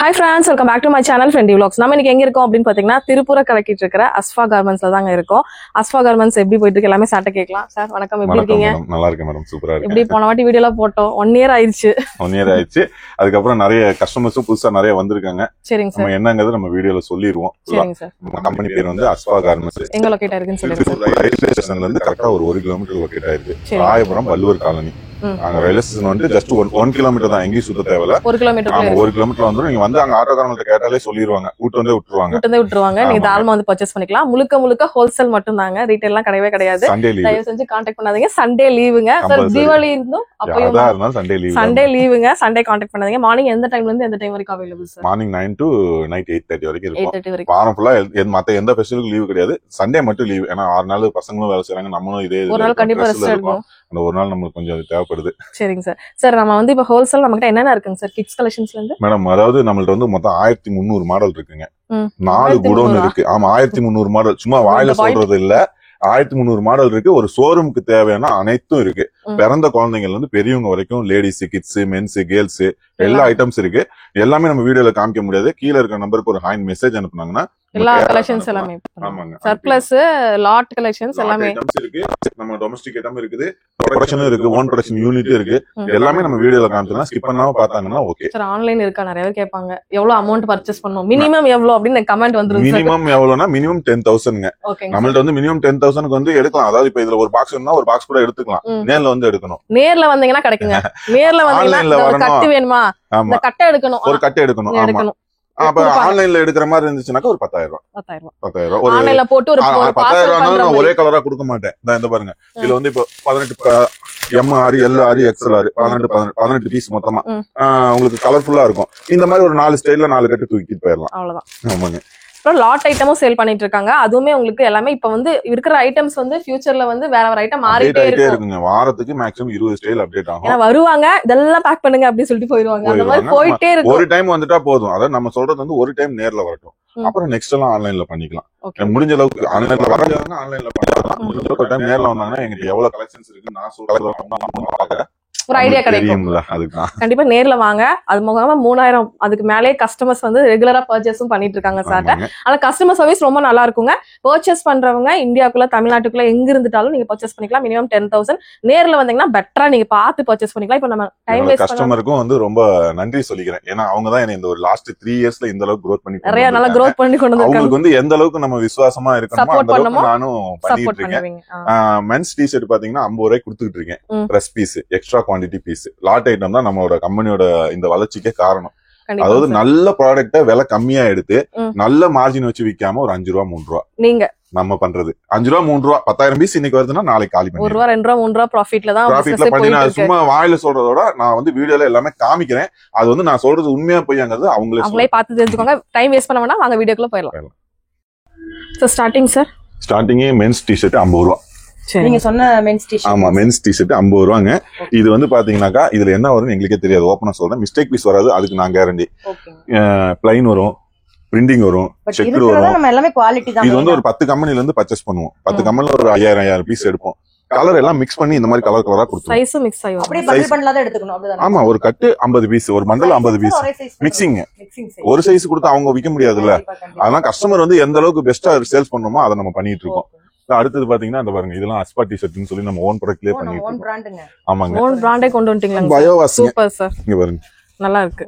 Hi friends, welcome back to my channel Friendly Vlogs. நம்ம இன்னைக்கு எங்க இருக்கோம் அப்படினு பாத்தீங்கன்னா திருப்புர கலக்கிட்டு இருக்கிற அஸ்ஃபா கார்மெண்ட்ஸ்ல தாங்க இருக்கோம். அஸ்ஃபா கார்மெண்ட்ஸ் எப்படி போயிட்டு இருக்கு எல்லாமே சாட்ட கேக்கலாம். சார் வணக்கம், எப்படி இருக்கீங்க? நல்லா இருக்கேன் மேடம், சூப்பரா இருக்கு. எப்படி போன வாட்டி வீடியோல போட்டோம் 1 இயர் ஆயிருச்சு. 1 இயர் ஆயிருச்சு. அதுக்கு அப்புறம் நிறைய கஸ்டமர்ஸும் புதுசா நிறைய வந்திருக்காங்க. சரிங்க சார். நம்ம என்னங்கறது நம்ம வீடியோல சொல்லிருவோம். சரிங்க சார். நம்ம கம்பெனி பேர் வந்து அஸ்ஃபா கார்மெண்ட்ஸ். எங்க லொகேட் ஆயிருக்குன்னு சொல்லுங்க. ரயில்வே ஸ்டேஷன்ல இருந்து கரெக்ட்டா ஒரு 1 கிலோமீட்டர் லொகேட் ஆயிருக்கு. ராயபுரம் வள்ளுவர் காலனி. அங்க ரயில்வே ஸ்டேஷன் வந்து ஜஸ்ட் 1 கிலோமீட்டர் தான், எங்கேயும் சுத்த தேவையில்ல. 1 கிலோமீட்டர். ஆமா, 1 கிலோமீட்டர் வந்துரும். நீங்க வந்து அங்க ஆட்டோக்காரங்கள்ட்ட கேட்டாலே சொல்லிடுவாங்க, கூட்டு வந்து விட்டுருவாங்க. நீங்க தாராளமா வந்து பர்ச்சேஸ் பண்ணிக்கலாம். முழுக்க ஹோல்சேல் மட்டும் தாங்க, ரீட்டைல் எல்லாம் கிடையவே கிடையாது. தயவு செஞ்சு கான்டாக்ட் பண்ணாதீங்க. சண்டே லீவுங்க சார், தீபாவளி இருந்தும் அப்பயும் சண்டே லீவுங்க. சண்டே கான்டாக்ட் பண்ணாதீங்க. மார்னிங் எந்த டைம்ல இருந்து எந்த டைம் வரைக்கும் available sir? Morning 9 to night 8:30 வரைக்கும் இருக்கும். வாரம் ஃபுல்லா மத்த எந்த ஃபெஸ்டிவலுக்கும் லீவு கிடையாது. சண்டே மட்டும் லீவு. ஏன்னா 6 நாள் பசங்களும் வேலை செய்றாங்க, நம்மளும் இதே ஒரு நாள் கண்டிப்பா ரெஸ்ட் எடுக்கணும். அந்த ஒரு நாள் நமக்கு கொஞ்சம் அது தேவைப்படுது. சரிங்க சார். சார் நம்ம வந்து இப்ப ஹோல்சேல் நம்மகிட்ட என்னென்ன இருக்குங்க சார் கிட்ஸ் கலெக்ஷன்ஸ்ல இருந்து? மேடம், அதாவது நம்மள்ட்ட வந்து மொத்தம் 1300 மாடல் இருக்குங்க. 4 குடோன் இருக்கு. ஆமா, 1300 மாடல். சும்மா வாயில சொல்றது இல்ல, 1300 மாடல் இருக்கு. ஒரு ஷோரூமுக்கு தேவையான அனைத்தும் இருக்கு. பிறந்த குழந்தைங்கள்ல இருந்து பெரியவங்க வரைக்கும், லேடிஸ், கிட்ஸ், மென்ஸ், கேர்ள்ஸ் எல்லா ஐட்டம்ஸ் இருக்கு. எல்லாமே நம்ம வீடியோல காமிக்க முடியாது. கீழ இருக்க நம்பருக்கு ஒரு ஹாய் மெசேஜ் அனுப்புனாங்கன்னா எல்லா கலெக்ஷன்ஸ் எல்லாமே, ஆமாங்க, சர்ப்ளஸ் லாட் கலெக்ஷன்ஸ் எல்லாமே இருக்கு. நம்ம டொமஸ்டிக் ஐட்டம் இருக்குது, ப்ரொடக்ஷன் இருக்கு, ஓன் ப்ரொடக்ஷன் யூனிட் இருக்கு. எல்லாமே நம்ம வீடியோல காமிச்சோம்னா ஸ்கிப் பண்ணாம பார்த்தாங்கன்னா ஓகே. சார் ஆன்லைன் இருக்கா? நிறைய பேர் கேட்பாங்க எவ்வளவு அமௌண்ட் பர்ச்சேஸ் பண்ணனும், மினிமம் எவ்வளவு அப்படினு கமெண்ட் வந்துருது. மினிமம் எவ்வளவுனா மினிமம் 10,000ங்க. நம்மள்ட்ட வந்து மினிமம் 10,000க்கு வந்து எடுக்கலாம். அதாவது இப்ப இதுல ஒரு பாக்ஸ் இருந்தா ஒரு பாக்ஸ் கூட எடுத்துக்கலாம். நேர்ல வந்து எடுக்கணும். நேர்ல வந்தீங்கன்னா கிடைக்குங்க. நேர்ல வந்தீங்கன்னா ஒரு கட்டு வேணுமா, அந்த கட்டை எடுக்கணும், ஒரு கட்டை எடுக்கணும். ஆமா, அப்ப ஆன்லைன்ல எடுக்கிற மாதிரி இருந்துச்சுனாக்கா ஒரு 10,000 ஒரு ஆன்லைன்ல போட்டு ஒரு 10,000 நான் ஒரே கலரா கொடுக்க மாட்டேன். இந்த பாருங்க, இதுல வந்து இப்ப 18 MR, LR, XLR 18 பீஸ் மொத்தமா உங்களுக்கு கலர்ஃபுல்லா இருக்கும். இந்த மாதிரி ஒரு 4 ஸ்டைல்ல 4 கட்டு தூக்கிட்டு போயிடலாம். அவ்வளவுதான். ஆமாங்க. அப்புறம் லாட் ஐட்டமும் சேல் பண்ணிட்டு இருக்காங்க. அதுவுமே உங்களுக்கு எல்லாமே இப்ப வந்து இருக்கிற ஐட்டம்ஸ் வந்து ஃபியூச்சர்ல வந்து வேற வேற ஐட்டம் மாறிட்டே இருக்குங்க. வாரத்துக்கு மேக்ஸிமம் 20 ஸ்டைல் அப்டேட் ஆகும். ஏன்னா வருவாங்க, இதெல்லாம் பேக் பண்ணுங்க அப்படி சொல்லிட்டு போயிடுவாங்க. அந்த மாதிரி போயிட்டே இருக்கு. ஒரு டைம் வந்துட்டா போதும். அதாவது நம்ம சொல்றது வந்து ஒரு டைம் நேர்ல வரட்டும், அப்புறம் நெக்ஸ்ட் எல்லாம் ஆன்லைன்ல பண்ணிக்கலாம். முடிஞ்ச அளவுக்கு ஆன்லைன்ல வராங்க, ஆன்லைன்ல பண்ணிக்கலாம். முடிஞ்ச அளவுக்கு டைம் நேர்ல வந்தாங்கன்னா எங்களுக்கு எவ்வளவு கலெக்ஷன்ஸ் இருக்கு நான் சொல்றேன், ஒரு ஐடியா கிடைக்கும். கண்டிப்பா நேர்ல வாங்க. அது மூலமா 3000 அதுக்கு மேலே கஸ்டமர்ஸ் வந்து ரெகுலரா பர்ச்சேஸும் பண்ணிட்டு இருக்காங்க சார். ஆனா கஸ்டமர் சர்வீஸ் ரொம்ப நல்லா இருக்குங்க. பர்ச்சேஸ் பண்றவங்க இந்தியாக்குள்ள தமிழ்நாட்டுக்குள்ள எங்க இருந்துட்டாலும் நீங்க பர்ச்சேஸ் பண்ணிக்கலாம். மினிமம் 10,000. நேர்ல வந்தீங்கன்னா பெட்டரா நீங்க பார்த்து பர்ச்சேஸ் பண்ணிக்கலாம். இப்ப நம்ம டைம் வேஸ்ட் கஸ்டமருக்கும் வந்து ரொம்ப நன்றி சொல்லிக்கிறேன். ஏன்னா அவங்க தான் என்ன இந்த ஒரு லாஸ்ட் 3 இயர்ஸ்ல இந்த அளவுக்கு growth பண்ணி நிறைய நல்லா growth பண்ணி கொண்டு வந்திருக்காங்க. அவங்களுக்கு வந்து எந்த அளவுக்கு நம்ம விசுவாசமா இருக்கணுமோ அந்த அளவுக்கு நானும் பண்ணிட்டு இருக்கேன். மென்ஸ் டி-ஷர்ட் பாத்தீங்கன்னா 50 ரூபாய்க்கு கொடுத்துட்டு இருக்கேன். Fresh piece, extra quantity piece. Lot item தான் நம்மளோட கம்பெனியோட இந்த வளர்ச்சிக்கே காரணம். அதாவது நல்ல ப்ராடக்ட்ட விலை கம்மியா எடுத்து நல்ல மார்ஜின் வச்சு விக்காம ஒரு 5 ரூபா 3 ரூபா நீங்க நம்ம பண்றது 5 ரூபா 3 ரூபா 10,000 பீஸ் இன்னைக்கு வருதுன்னா நாளைக்கு காலி பண்ணி 1 ரூபா 2 ரூபா 3 ரூபா ப்ராஃபிட்ல பண்ணி சும்மா வாயில சொல்றதோட நான் வந்து வீடியோல எல்லாமே காமிக்கிறேன். அது வந்து நான் சொல்றது உண்மையா பொய்யாங்கிறது அவங்களே பார்த்து தெரிஞ்சுக்கோங்க. டைம் வேஸ்ட் பண்ண வேணா, வாங்க வீடியோக்குள்ள போயிடலாம். சோ ஸ்டார்டிங் மென்ஸ் டி-ஷர்ட் 50 ரூபா. நீங்க சொன்ன மென்ஸ் டி-ஷர்ட். ஆமா, மென்ஸ் டி-ஷர்ட் 50 ரூபாங்க. இது வந்து பாத்தீங்கன்னாக்கா இதுல என்ன வரும்னு எங்களுக்கே தெரியாது. ஓப்பனா சொல்றேன், மிஸ்டேக் பீஸ் வராது, அதுக்கு நான் கேரண்டி. பிளைன் வரும், பிரிண்டிங் வரும், செக்குடு வரும். நம்ம எல்லாமே குவாலிட்டி தான். இது வந்து ஒரு 10 கம்பெனில இருந்து பர்ச்சேஸ் பண்ணுவோம். 10 கம்பெனில ஒரு 5000 பீஸ் எடுப்போம். கலர் எல்லாம் மிக்ஸ் பண்ணி இந்த மாதிரி கலர் கலரா கொடுத்துருவோம். சைஸும் மிக்ஸ் ஆகும். அப்படியே பண்டில் பண்ணலாத எடுத்துக்கணும். அப்படிதான். ஆமா, ஒரு கட்டு 50 பீஸ், ஒரு பண்டல் 50 பீஸ். மிக்சிங் ஒரு சைஸ் கொடுத்து அவங்க விக்க முடியாதுல்ல. அதனால கஸ்டமர் வந்து எந்த அளவுக்கு பெஸ்டா சேல்ஸ் பண்ணணுமோ அதை நம்ம பண்ணிட்டு இருக்கோம். அடுத்தது பாத்தீங்கன்னா அந்த பாருங்க, இதெல்லாம் அஸ்பா டி-ஷர்ட்னு சொல்லி நம்ம ஓன் ப்ராடக்ட்லயே பண்ணிட்டு இருக்கோம். ஆமாங்க, ஓன் பிராண்டே கொண்டு வந்துட்டீங்களா? பயோவாஸ். Super sir. இங்க பாருங்க, நல்லா இருக்கு.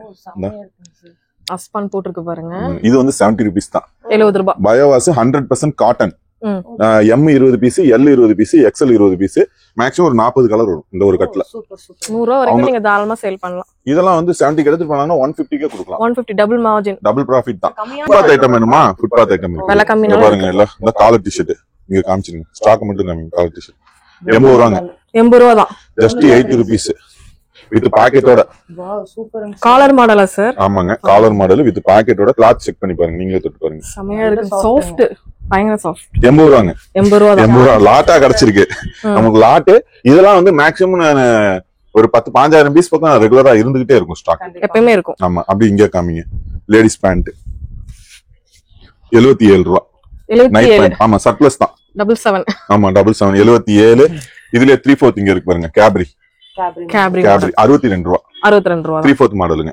அஸ்பான் போட்டுருக்கு பாருங்க. இது வந்து 70 ரூபீஸ் தான். 70 ரூபாய். Biowash 100% cotton. M 20 piece, L 20 piece, XL 20 piece. Maximum ஒரு 40 கலர் வரும் இந்த ஒரு கட்ல. 100 ரூபாய் வரைக்கும் நீங்க தாராளமா சேல் பண்ணலாம். இதெல்லாம் வந்து 70 எடுத்து பண்ணாங்கன்னா 150க்கு கொடுக்கலாம். 150 டபுள் மார்ஜின், டபுள் ப்ராஃபிட் தான். ஃபுட்பாத் ஐட்டம் வேணுமா? ஃபுட்பாத் ஐட்டம் இருக்கு. விலை கம்மியா பாருங்க. இல்ல இந்த காலர் டி-ஷர்ட் நீங்க காமிச்சிருங்க. ஸ்டாக் மட்டும் காமிங்க. காலர் டி-ஷர்ட் 80 ரூபாங்க. 80 ரூபாய் தான். ஜஸ்ட் 80 ரூபீஸ் வித் பாக்கெட்டோட. Wow, super. காலர் மாடலா சார்? ஆமாங்க, காலர் மாடல் வித் பாக்கெட்டோட. கிளாத் செக் பண்ணி பாருங்க, நீங்களே தொட்டு பாருங்க. செமையா இருக்கு. சாஃப்ட், பயங்கர சாஃப்ட். 80 ரூபாங்க. 80 ரூபாய் தான். 80 ரூபாய் லாட்டா கிடைச்சிருக்கு நமக்கு. லாட் இதெல்லாம் வந்து மேக்ஸிமம் ஒரு 10-15,000 பீஸ் பக்கம் ரெகுலரா இருந்துகிட்டே இருக்கும். ஸ்டாக் எப்பவுமே இருக்கும். ஆமா, அப்படி இங்க காமிங்க. லேடிஸ் பேண்ட் 77 ரூபாய். 77. ஆமா, சர்ப்ளஸ் தான். 77. ஆமா, 77 77. இதுல 3/4 இங்க இருக்கு பாருங்க. கேப்ரி 62 ரூபாய். 62 ரூபாய் 3/4 மாடலுங்க.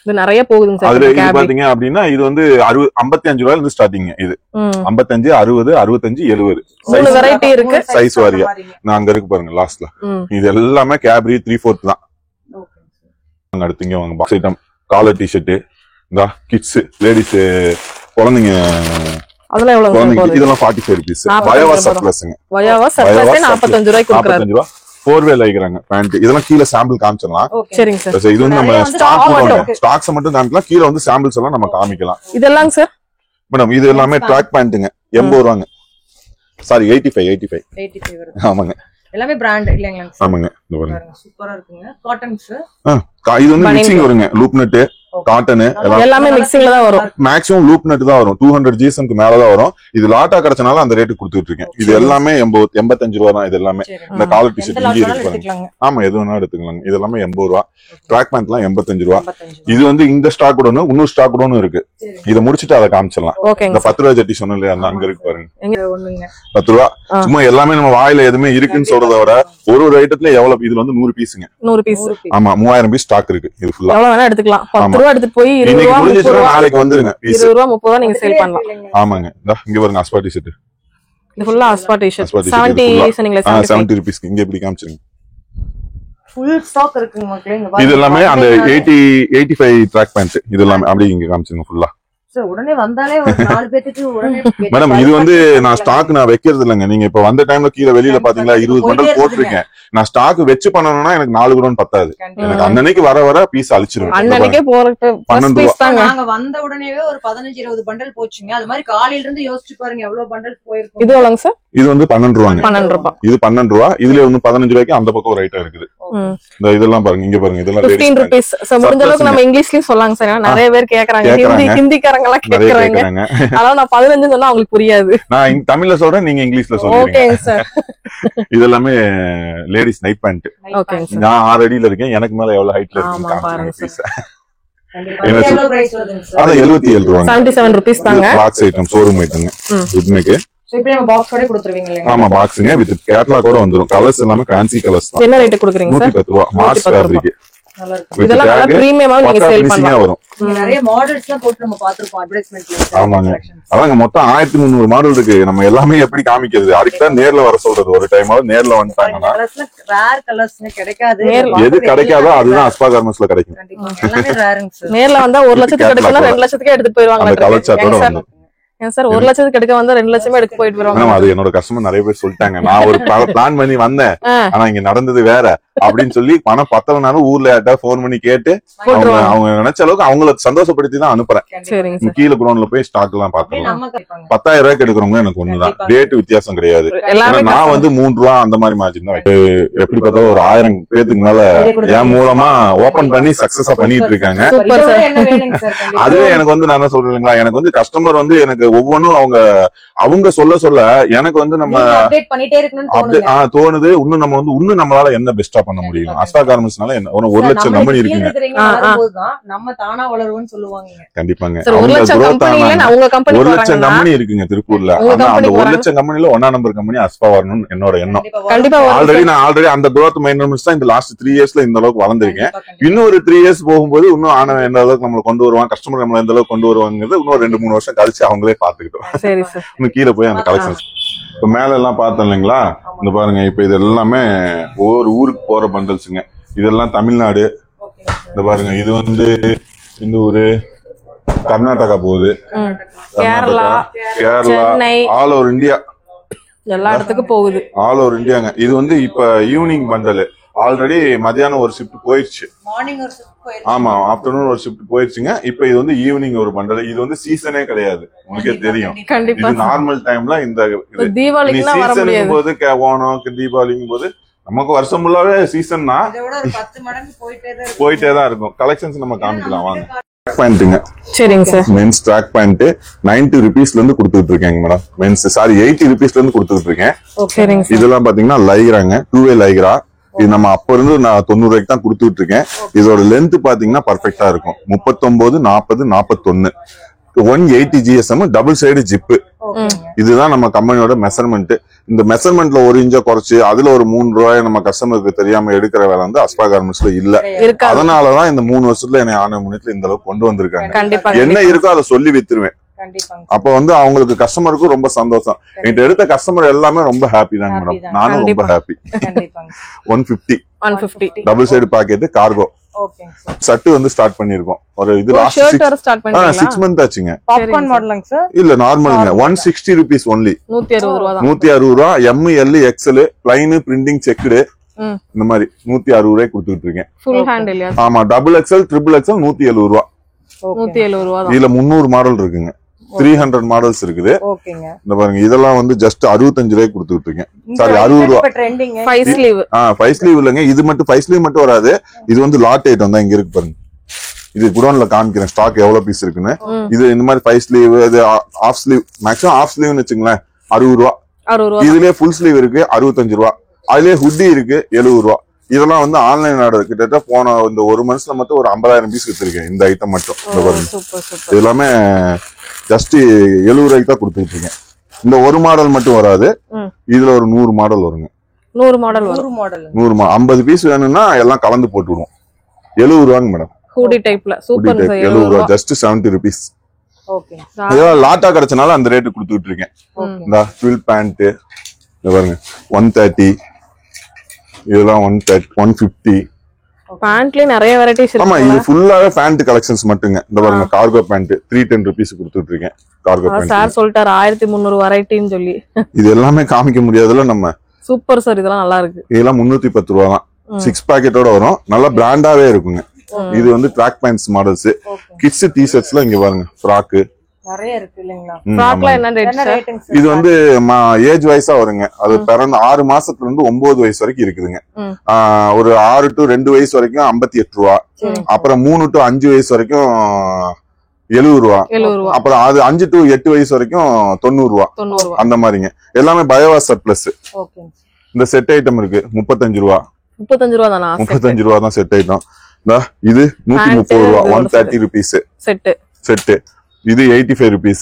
இது நிறைய போகுதுங்க சார். அதுல இது பாத்தீங்க அப்படின்னா இது வந்து 55 ரூபாயில இருந்து ஸ்டார்டிங். இது 55, 60, 65, 70 மூணு வெரைட்டி இருக்கு சைஸ் வாரியா. நான் அங்க இருக்கு பாருங்க லாஸ்ட்ல. இது எல்லாமே கேப்ரி 3/4 தான். அங்க அடுத்தீங்க வாங்க பாக்ஸ் ஐட்டம், காலர் டி-ஷர்ட், இந்த கிட்ஸ், லேடிஸ், குழந்தைங்க, அதெல்லாம் எவ்வளவு? இதெல்லாம் 45 ரூபீஸ். வயவா சர்ப்ளஸ்ங்க. வயவா சர்ப்ளஸ் 45 ரூபாய்க்கு கொடுக்கறாங்க. 45 ரூபாய். 4 வே லைக்றாங்க பேண்ட். இதெல்லாம் கீழ சாம்பிள் காமிச்சலாம். சரிங்க சார். இது வந்து நம்ம ஸ்டாக்ஸ் மட்டும் காமிக்கலாம். கீழ வந்து சாம்பிள்ஸ் எல்லாம் நம்ம காமிக்கலாம். இதெல்லாம் சார் மேடம் இது எல்லாமே ட்ராக் பேண்ட்ங்க. 80 ரூபாங்க. சாரி 85 வருது. ஆமாங்க. எல்லாமே பிராண்ட் இல்லங்களா? ஆமாங்க. இது பாருங்க. சூப்பரா இருக்குங்க. காட்டன்ஸ். இது வந்து மிக்சிங் வருங்க. லூப் நட், காட்டன் எல்லாமே மிக்சிங்ல தான் வரும். மேக்ஸிமம் லூப் நட் தான் வரும். 200 ஜிஎஸ்எம்க்கு மேல தான் வரும். இது லாட்டா கிடைச்சனால அந்த ரேட் கொடுத்துட்டு இருக்கேன். இது எல்லாமே 85 ரூபா தான். இது எல்லாமே இந்த காலர் டி-ஷர்ட் இங்க இருக்கு. ஆமா எது வேணா எடுத்துக்கலாங்க. இது எல்லாமே 80 ரூபா. ட்ராக் பேண்ட் எல்லாம் 85 ரூபா. இது வந்து இந்த ஸ்டாக் கூட இன்னொரு ஸ்டாக் கூட இருக்கு. இத முடிச்சிட்டு அதை காமிச்சிடலாம். இந்த 10 ரூபா ஜட்டி சொன்னேன் இல்லையா, அங்க இருக்கு பாருங்க. 10 ரூபா. சும்மா எல்லாமே நம்ம வாயில எதுவுமே இருக்குன்னு சொல்றத விட ஒரு ஐட்டத்துல எவ்வளவு, இதுல வந்து 100 பீஸுங்க. 100 பீஸ். ஆமா 3000 பீஸ் ஸ்டாக் இருக்கு. இது ஃபுல்லா எவ்வளவு வேணா எடுத்துக்கலாம். 10 ரூபா எடுத்து போய் 20 ரூபா 30 ரூபா நாளைக்கு வந்துருங்க. 20 ரூபா 30 ரூபா நீங்க சேல் பண்ணலாம். ஆமாங்க. இங்க பாருங்க அஸ்பா டி-ஷர்ட். இது ஃபுல்லா அஸ்பா டி-ஷர்ட் 70 சொன்னீங்களா? 70 ரூபீஸ். இங்க எப்படி காமிச்சிருங்க. ஃபுல் ஸ்டாக் இருக்குங்க மக்களே. இங்க இது எல்லாமே அந்த 85 ட்ராக் பேண்ட். இது எல்லாமே அப்படியே இங்க காமிச்சிருங்க ஃபுல்லா. சார் உடனே வந்தாலே ஒரு 4 பேத்துக்கு உடனே மேடம் இது வந்து நான் ஸ்டாக் நான் வைக்கிறது இல்லங்க. நீங்க இப்ப வந்த டைம்ல கீழ வெளியில பாத்தீங்களா 20 பண்டல் போட்டுருக்கேன். நான் ஸ்டாக் வச்சு பண்ணணும்னா எனக்கு 4 குடோன் பத்தாது. எனக்கு அன்னைக்கு வர பீஸ் அழிச்சிருவேன். அன்னைக்கே போறது 12 பீஸ் தாங்க. நாங்க வந்த உடனேவே ஒரு 15-20 பண்டல் போச்சுங்க. அது மாதிரி காலையில இருந்து யோசிச்சு பாருங்க எவ்வளவு பண்டல் போயிருக்கும். இது எவ்வளவுங்க சார்? இது வந்து 12 ரூபாங்க. 12 ரூபாய். இது 12 ரூபாய். இதுல வந்து 15 ரூபாய்க்கு அந்த பக்கம் ஒரு ஐட்டம் இருக்குது. இந்த இதெல்லாம் பாருங்க. இங்க பாருங்க. இதெல்லாம் 15 ரூபீஸ். சோ முடிஞ்ச அளவுக்கு நம்ம இங்கிலீஷ்லயே சொல்லாங்க சார். நிறைய பேர் கேக்குறாங்க. ஹிந்திக்காரங்க எல்லாம் கேக்குறாங்க. அதனால நான் 15 சொன்னா அவங்களுக்கு புரியாது. நான் தமிழ்ல சொல்றேன், நீங்க இங்கிலீஷ்ல சொல்றீங்க. ஓகேங்க சார். இது எல்லாமே லேடிஸ் நைட் பேண்ட். ஓகேங்க சார். நான் 6 அடியில இருக்கேன். எனக்கு மேல எவ்வளவு ஹைட்ல இருக்கு பாருங்க சார். எவ்வளவு பிரைஸ் வருதுங்க சார்? அது 77 ரூபாய். 77 ரூபீஸ் தாங்க. பாக்ஸ் ஐட்டம் ஷோரூம் ஐட்டம்ங்க. இதுக்கு சோ இப்போ நம்ம பாக்ஸ் ஓட கொடுத்துருவீங்க இல்லங்க? ஆமா பாக்ஸ்ங்க வித் கேட்டலாக் கூட வந்துரும். கலர்ஸ் எல்லாமே ஃபேன்சி கலர்ஸ் தான். என்ன ரேட் கொடுக்குறீங்க சார்? 110 ரூபாய். Mass fabric. நல்லா இருக்கு. இதெல்லாம் நல்ல பிரீமியமா நீங்க சேல் பண்ணலாம். வரும். நிறைய மாடல்ஸ்லாம் போட்டு நம்ம பாத்துறோம் அட்வர்டைஸ்மென்ட்ல. ஆமாங்க. அதாங்க மொத்தம் 1300 மாடல் இருக்கு. நம்ம எல்லாமே எப்படி காமிக்கிறது? அதுக்கு தான் நேர்ல வர சொல்றது. ஒரு டைமாவது நேர்ல வந்துட்டாங்கன்னா ரேர் கலர்ஸ்னே கிடைக்காது. எது கிடைக்காதோ அதுதான் அஸ்பா கார்மெண்ட்ஸ்ல கிடைக்கும். எல்லாமே ரேருங்க சார். நேர்ல வந்தா 1 லட்சத்துக்கு எடுக்கணும் 2 லட்சத்துக்கு எடுத்து போயிடுவாங்க. அந்த கலர் சார்ட்டோட வந்து ஏன் சார் 1 லட்சத்துக்கு எடுக்க வந்தா 2 லட்சமே எடுத்து போயிட்டு வருவாங்க. அது என்னோட கஸ்டமர் நிறைய பேர் சொல்லிட்டாங்க. நான் ஒரு பிளான் பண்ணி வந்தேன், ஆனா இங்க நடந்தது வேற அப்படின்னு சொல்லி பணம் பத்தலனாலும் ஊர்ல யார்ட்டா போன் பண்ணி கேட்டு அவங்க நினைச்ச அளவுக்கு அவங்களை சந்தோஷப்படுத்தி தான் அனுப்புறேன். கீழே குடோன்ல போய் ஸ்டாக் எல்லாம் பாத்துக்கலாம். 10,000 ரூபாய்க்கு எடுக்கிறவங்க எனக்கு ஒண்ணுதான். ரேட் வித்தியாசம் கிடையாது. நான் வந்து 3 ரூபா அந்த மாதிரி மார்ஜின் தான் எப்படி பார்த்தாலும் ஒரு 1000 பேத்துக்கு மேல என் மூலமா ஓபன் பண்ணி சக்சஸா பண்ணிட்டு இருக்காங்க. அதுவே எனக்கு வந்து நான் என்ன சொல்றேன், எனக்கு வந்து கஸ்டமர் வந்து எனக்கு ஒவ்வொன்றும் அவங்க சொல்ல எனக்கு வந்து நம்ம தோணுது. இன்னும் நம்ம வந்து இன்னும் நம்மளால என்ன பெஸ்டா பண்ண முடியும்? அஸ்பா கார்மெண்ட்ஸ்னால 1 லட்சம் கம்பெனி இருக்குங்க. நம்ம தானா வளருவோம்னு சொல்லுவாங்க. கண்டிப்பாங்க. 1 லட்சம் கம்பெனி இருக்குங்க திருப்பூர்ல. ஆனா அந்த 1 லட்சம் கம்பெனில 1ஆம் நம்பர் கம்பெனி அஸ்பா வரணும்னு என்னோட எண்ணம். ஆல்ரெடி அந்த growth மெயின்டெனன்ஸ் தான் இந்த லாஸ்ட் 3 இயர்ஸ்ல இந்த அளவுக்கு வளர்ந்திருக்கேன். இன்னும் ஒரு 3 இயர்ஸ் போகும்போது இன்னும் ஆன எந்த அளவுக்கு நம்மள கொண்டு வருவாங்க, கஸ்டமர் நம்மள எந்த அளவுக்கு கொண்டு வருவாங்கிறது இன்னும் 2-3 வருஷம் கழிச்சு அவங்களே பாத்துக்கிட்டோம். இன்னும் கீழே போய் அந்த கலெக்ஷன்ஸ் இப்ப மேல எல்லாம் பார்த்தோம் இல்லைங்களா? இந்த பாருங்க. இப்ப இது எல்லாமே ஒவ்வொரு ஊருக்கு போற பண்டல்ஸுங்க. இதெல்லாம் தமிழ்நாடு. இந்த பாருங்க. இது வந்து இந்த ஊரு கர்நாடகா போகுது, கேரளா, ஆல் ஓவர் இந்தியா, எல்லா இடத்துக்கும் போகுது. ஆல் ஓவர் இந்தியாங்க. இது வந்து இப்ப ஈவினிங் பண்டல். ஆல்ரெடி மத்தியானம் ஒரு ஷிஃப்ட் போயிடுச்சு. ஆமா ஆஃப்டர்நூன் ஒரு ஷிஃப்ட் போயிடுச்சுங்க. இப்ப இது வந்து ஈவினிங் ஒரு பண்டல். இது வந்து சீசனே கிடையாது, உங்களுக்கே தெரியும். இது நார்மல் டைம்ல இந்த சீசனுக்கும் போது ஓணம் தீபாவளிக்கும் போது நமக்கு வருஷம் ஃபுல்லாவே சீசன்னா போயிட்டே தான் இருக்கும். கலெக்ஷன்ஸ் நம்ம காமிக்கலாம் வாங்க. சரிங்க சார். மென்ஸ் ட்ராக் பேண்ட் 90 ரூபீஸ்ல இருந்து கொடுத்துட்டு இருக்கேங்க மேடம். மென்ஸ் 80 ரூபீஸ்ல இருந்து கொடுத்துட்டு இருக்கேன். இதெல்லாம் பாத்தீங்கன்னா லைக்ராங்க, 2-வே லைக்ரா. இது நம்ம அப்ப இருந்து நான் 90 ரூபாய்க்கு தான் கொடுத்துட்டு இருக்கேன். இதோட லென்த் பாத்தீங்கன்னா பர்ஃபெக்டா இருக்கும். 39, 40, 41 180 GSM டபுள் சைடு ஜிப்பு. இதுதான் நம்ம கம்பெனியோட மெஷர்மெண்ட். இந்த மெஷர்மெண்ட்ல 1 இன்ச்ச குறைச்சு அதுல ஒரு 3 ரூபாய் நம்ம கஸ்டமருக்கு தெரியாம எடுக்கிற வேலை வந்து அஸ்பா கார்மெண்ட்ஸ்ல இல்ல. அதனாலதான் இந்த 3 வருஷத்துல என்னை ஆன முன்னத்துல இந்த அளவுக்கு கொண்டு வந்திருக்காங்க. என்ன இருக்கோ அதை சொல்லி வித்துருவேன். அப்ப வந்து அவங்களுக்கு கஸ்டமருக்கும் ரொம்ப சந்தோஷம். என்கிட்ட எடுத்த கஸ்டமர் எல்லாமே ரொம்ப ஹாப்பி தாங்க மேடம். நானும் ரொம்ப happy. 150 double side packet cargo சட்டு வந்து ஸ்டார்ட் பண்ணிருக்கோம். ஒரு இது லாஸ்ட் 6 மந்த் ஆச்சுங்க. பாப்கார்ன் மாடலுங்க சார்? இல்ல நார்மலுங்க. 160 rupees ஒன்லி. 160 ரூபா. ML XL plain printing checked இந்த மாதிரி 160 ரூபாய் கொடுத்துட்டு இருக்கேன். ஃபுல் ஹேண்ட் இல்லையா? ஆமா. டபுள் XL ட்ரிபிள் XL 170 ரூபா. 170 ரூபா. இதுல 300 மாடல் இருக்குங்க. 300 மாடல்ஸ் இருக்குது. இந்த பாருங்க இதெல்லாம் வந்து ஜஸ்ட் 65 ரூபாய்க்கு கொடுத்துட்டு இருக்கேன். சாரி 60 ரூபா. 5 ஸ்லீவ். 5 ஸ்லீவ் இல்லங்க. இது மட்டும் 5 ஸ்லீவ் மட்டும் வராது. இது வந்து லாட் ஐட்டம் தான். இங்க இருக்கு பாருங்க. இது குடோன்ல காமிக்கிறேன் ஸ்டாக் எவ்வளவு பீஸ் இருக்குன்னு. இது இந்த மாதிரி 5 ஸ்லீவ், இது ஆஃப் ஸ்லீவ், மேக்ஸிமம் ஆஃப் ஸ்லீவ்னு வச்சுங்களேன் 60 ரூபா. இதுலயே ஃபுல் ஸ்லீவ் இருக்கு 65 ரூபா. அதுலயே ஹுட்டி இருக்கு 70 ரூபா. இதெல்லாம் வந்து ஆன்லைன் ஆர்டர் கிட்டத்தட்ட போன இந்த 1 மந்த்ஸ்ல மட்டும் ஒரு 50,000 பீஸ் வித்துருக்கேன். இந்த ஐட்டம் மட்டும் இந்த பாருங்க. இது எல்லாமே ஜஸ்ட் 70 ரூபாய்க்கு தான் கொடுத்துட்டு இருக்கேன். இந்த ஒரு மாடல் மட்டும் வராது. இதுல ஒரு 100 மாடல் வருங்க. 100 மாடல் வரும். 50 பீஸ் வேணும்னா எல்லாம் கலந்து போட்டுடுவோம். 70 ரூபாங்க மேடம். ஹூடி டைப்ல சூப்பர் 70 ரூபா. Just 70 rupees. ஓகே. இதெல்லாம் லாட்டா கிடைச்சனால அந்த ரேட் கொடுத்துட்டு இருக்கேன். இந்த ட்வில் பேண்ட் இந்த பாருங்க 130. இதெல்லாம் 150. பேண்ட்லயே நிறைய வெரைட்டிஸ் இருக்கு. ஆமா இது ஃபுல்லாவே பேண்ட் கலெக்ஷன்ஸ் மட்டுங்க. இந்த பாருங்க கார்கோ பேண்ட் 310 rupees கொடுத்துட்டு இருக்கேன். கார்கோ பேண்ட் சார் சொல்லிட்டாரு 1300 வெரைட்டின்னு சொல்லி. இது எல்லாமே காமிக்க முடியாதுல நம்ம. சூப்பர் சார் இதெல்லாம் நல்லா இருக்கு. இதெல்லாம் 310 ரூபா தான். 6 பாக்கெட்டோட வரும். நல்ல பிராண்டாவே இருக்குங்க. இது வந்து ட்ராக் பேண்ட்ஸ் மாடல்ஸ். கிட்ஸ் டி-ஷர்ட்ஸ்ல இங்க பாருங்க ஃப்ராக் நிறைய இருக்கு இல்லீங்களா? ஃப்ராக்ல என்ன ரேட்? இது வந்து ஏஜ் வைஸா வருங்க. அது பிறந்த 6 மாசத்துல இருந்து 9 வயசு வரைக்கும் இருக்குதுங்க. ஒரு 6 to 2 வயசு வரைக்கும் 58 ரூபா. அப்புறம் 3 to 5 வயசு வரைக்கும் 70 ரூபா. அப்புறம் அது 5 to 8 வயசு வரைக்கும் 90 ரூபா. அந்த மாதிரிங்க. எல்லாமே பயோவா சர்ப்ளஸ். இந்த செட் ஐட்டம் இருக்கு 35 ரூபா. 35 ரூபா தானா? 35 ரூபா தான் செட் ஐட்டம். இது 130 ரூபா. 130 rupees செட். இது 85 rupees.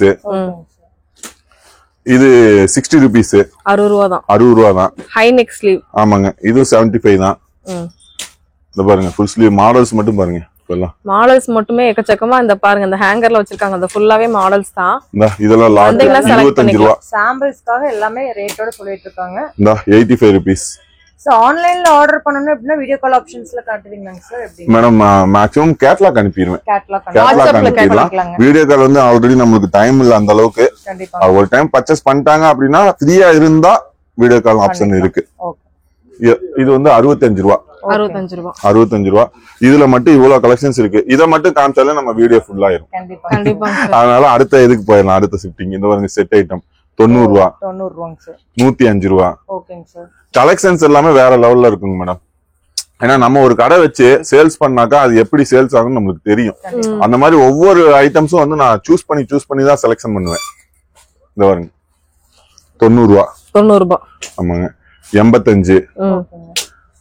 இது 60 rupees. 60 ரூபா தான். 60 ரூபா தான். High neck sleeve. ஆமாங்க. இது 75 தான். இந்த பாருங்க ஃபுல் ஸ்லீவ் மாடல்ஸ் மட்டும் பாருங்க. இப்பெல்லாம் மாடல்ஸ் மட்டுமே எக்கச்சக்கமா இந்த பாருங்க இந்த ஹேங்கர்ல வச்சிருக்காங்க. அந்த ஃபுல்லாவே மாடல்ஸ் தான். இதெல்லாம் லாட் 25 ரூபா. சாம்பிள்ஸ்க்காக எல்லாமே ரேட்டோட சொல்லிட்டு இருக்காங்க. 85 rupees. சோ ஆன்லைன்ல ஆர்டர் பண்ணனும் அப்படினா வீடியோ கால் ஆப்ஷன்ஸ்ல காட்டுவீங்களாங்க சார்? எப்படி மேடம்? மேக்ஸிமம் கேட்டலாக் அனுப்பிடுவேன். கேட்டலாக் அனுப்பிடலாம். வீடியோ கால் வந்து ஆல்ரெடி நமக்கு டைம் இல்ல அந்த அளவுக்கு. கண்டிப்பா ஒரு டைம் பர்ச்சேஸ் பண்ணிட்டாங்க அப்படின்னா ஃப்ரீயா இருந்தா வீடியோ கால் ஆப்ஷன் இருக்கு. இது வந்து 65 ரூபா. 65 ரூபா. இதுல மட்டும் இவ்வளவு கலெக்ஷன்ஸ் இருக்கு. இத மட்டும் காமிச்சாலே நம்ம வீடியோ ஃபுல் ஆயிரும். அதனால அடுத்த இதுக்கு போயிடலாம். அடுத்த ஷிஃப்டிங். இந்த பாருங்க செட் ஐட்டம் 90 ரூபா. 105 ரூபா. கலெக்ஷன்ஸ் எல்லாமே வேற லெவல்ல இருக்குங்க மேடம். ஏன்னா நம்ம ஒரு கடை வச்சு சேல்ஸ் பண்ணாக்கா அது எப்படி சேல்ஸ் ஆகும்னு நம்மளுக்கு தெரியும். அந்த மாதிரி ஒவ்வொரு ஐட்டம்ஸும் வந்து நான் சூஸ் பண்ணி தான் செலக்ஷன் பண்ணுவேன். இந்த பாருங்க 90 ரூபா. 90 ரூபா. ஆமாங்க. 85.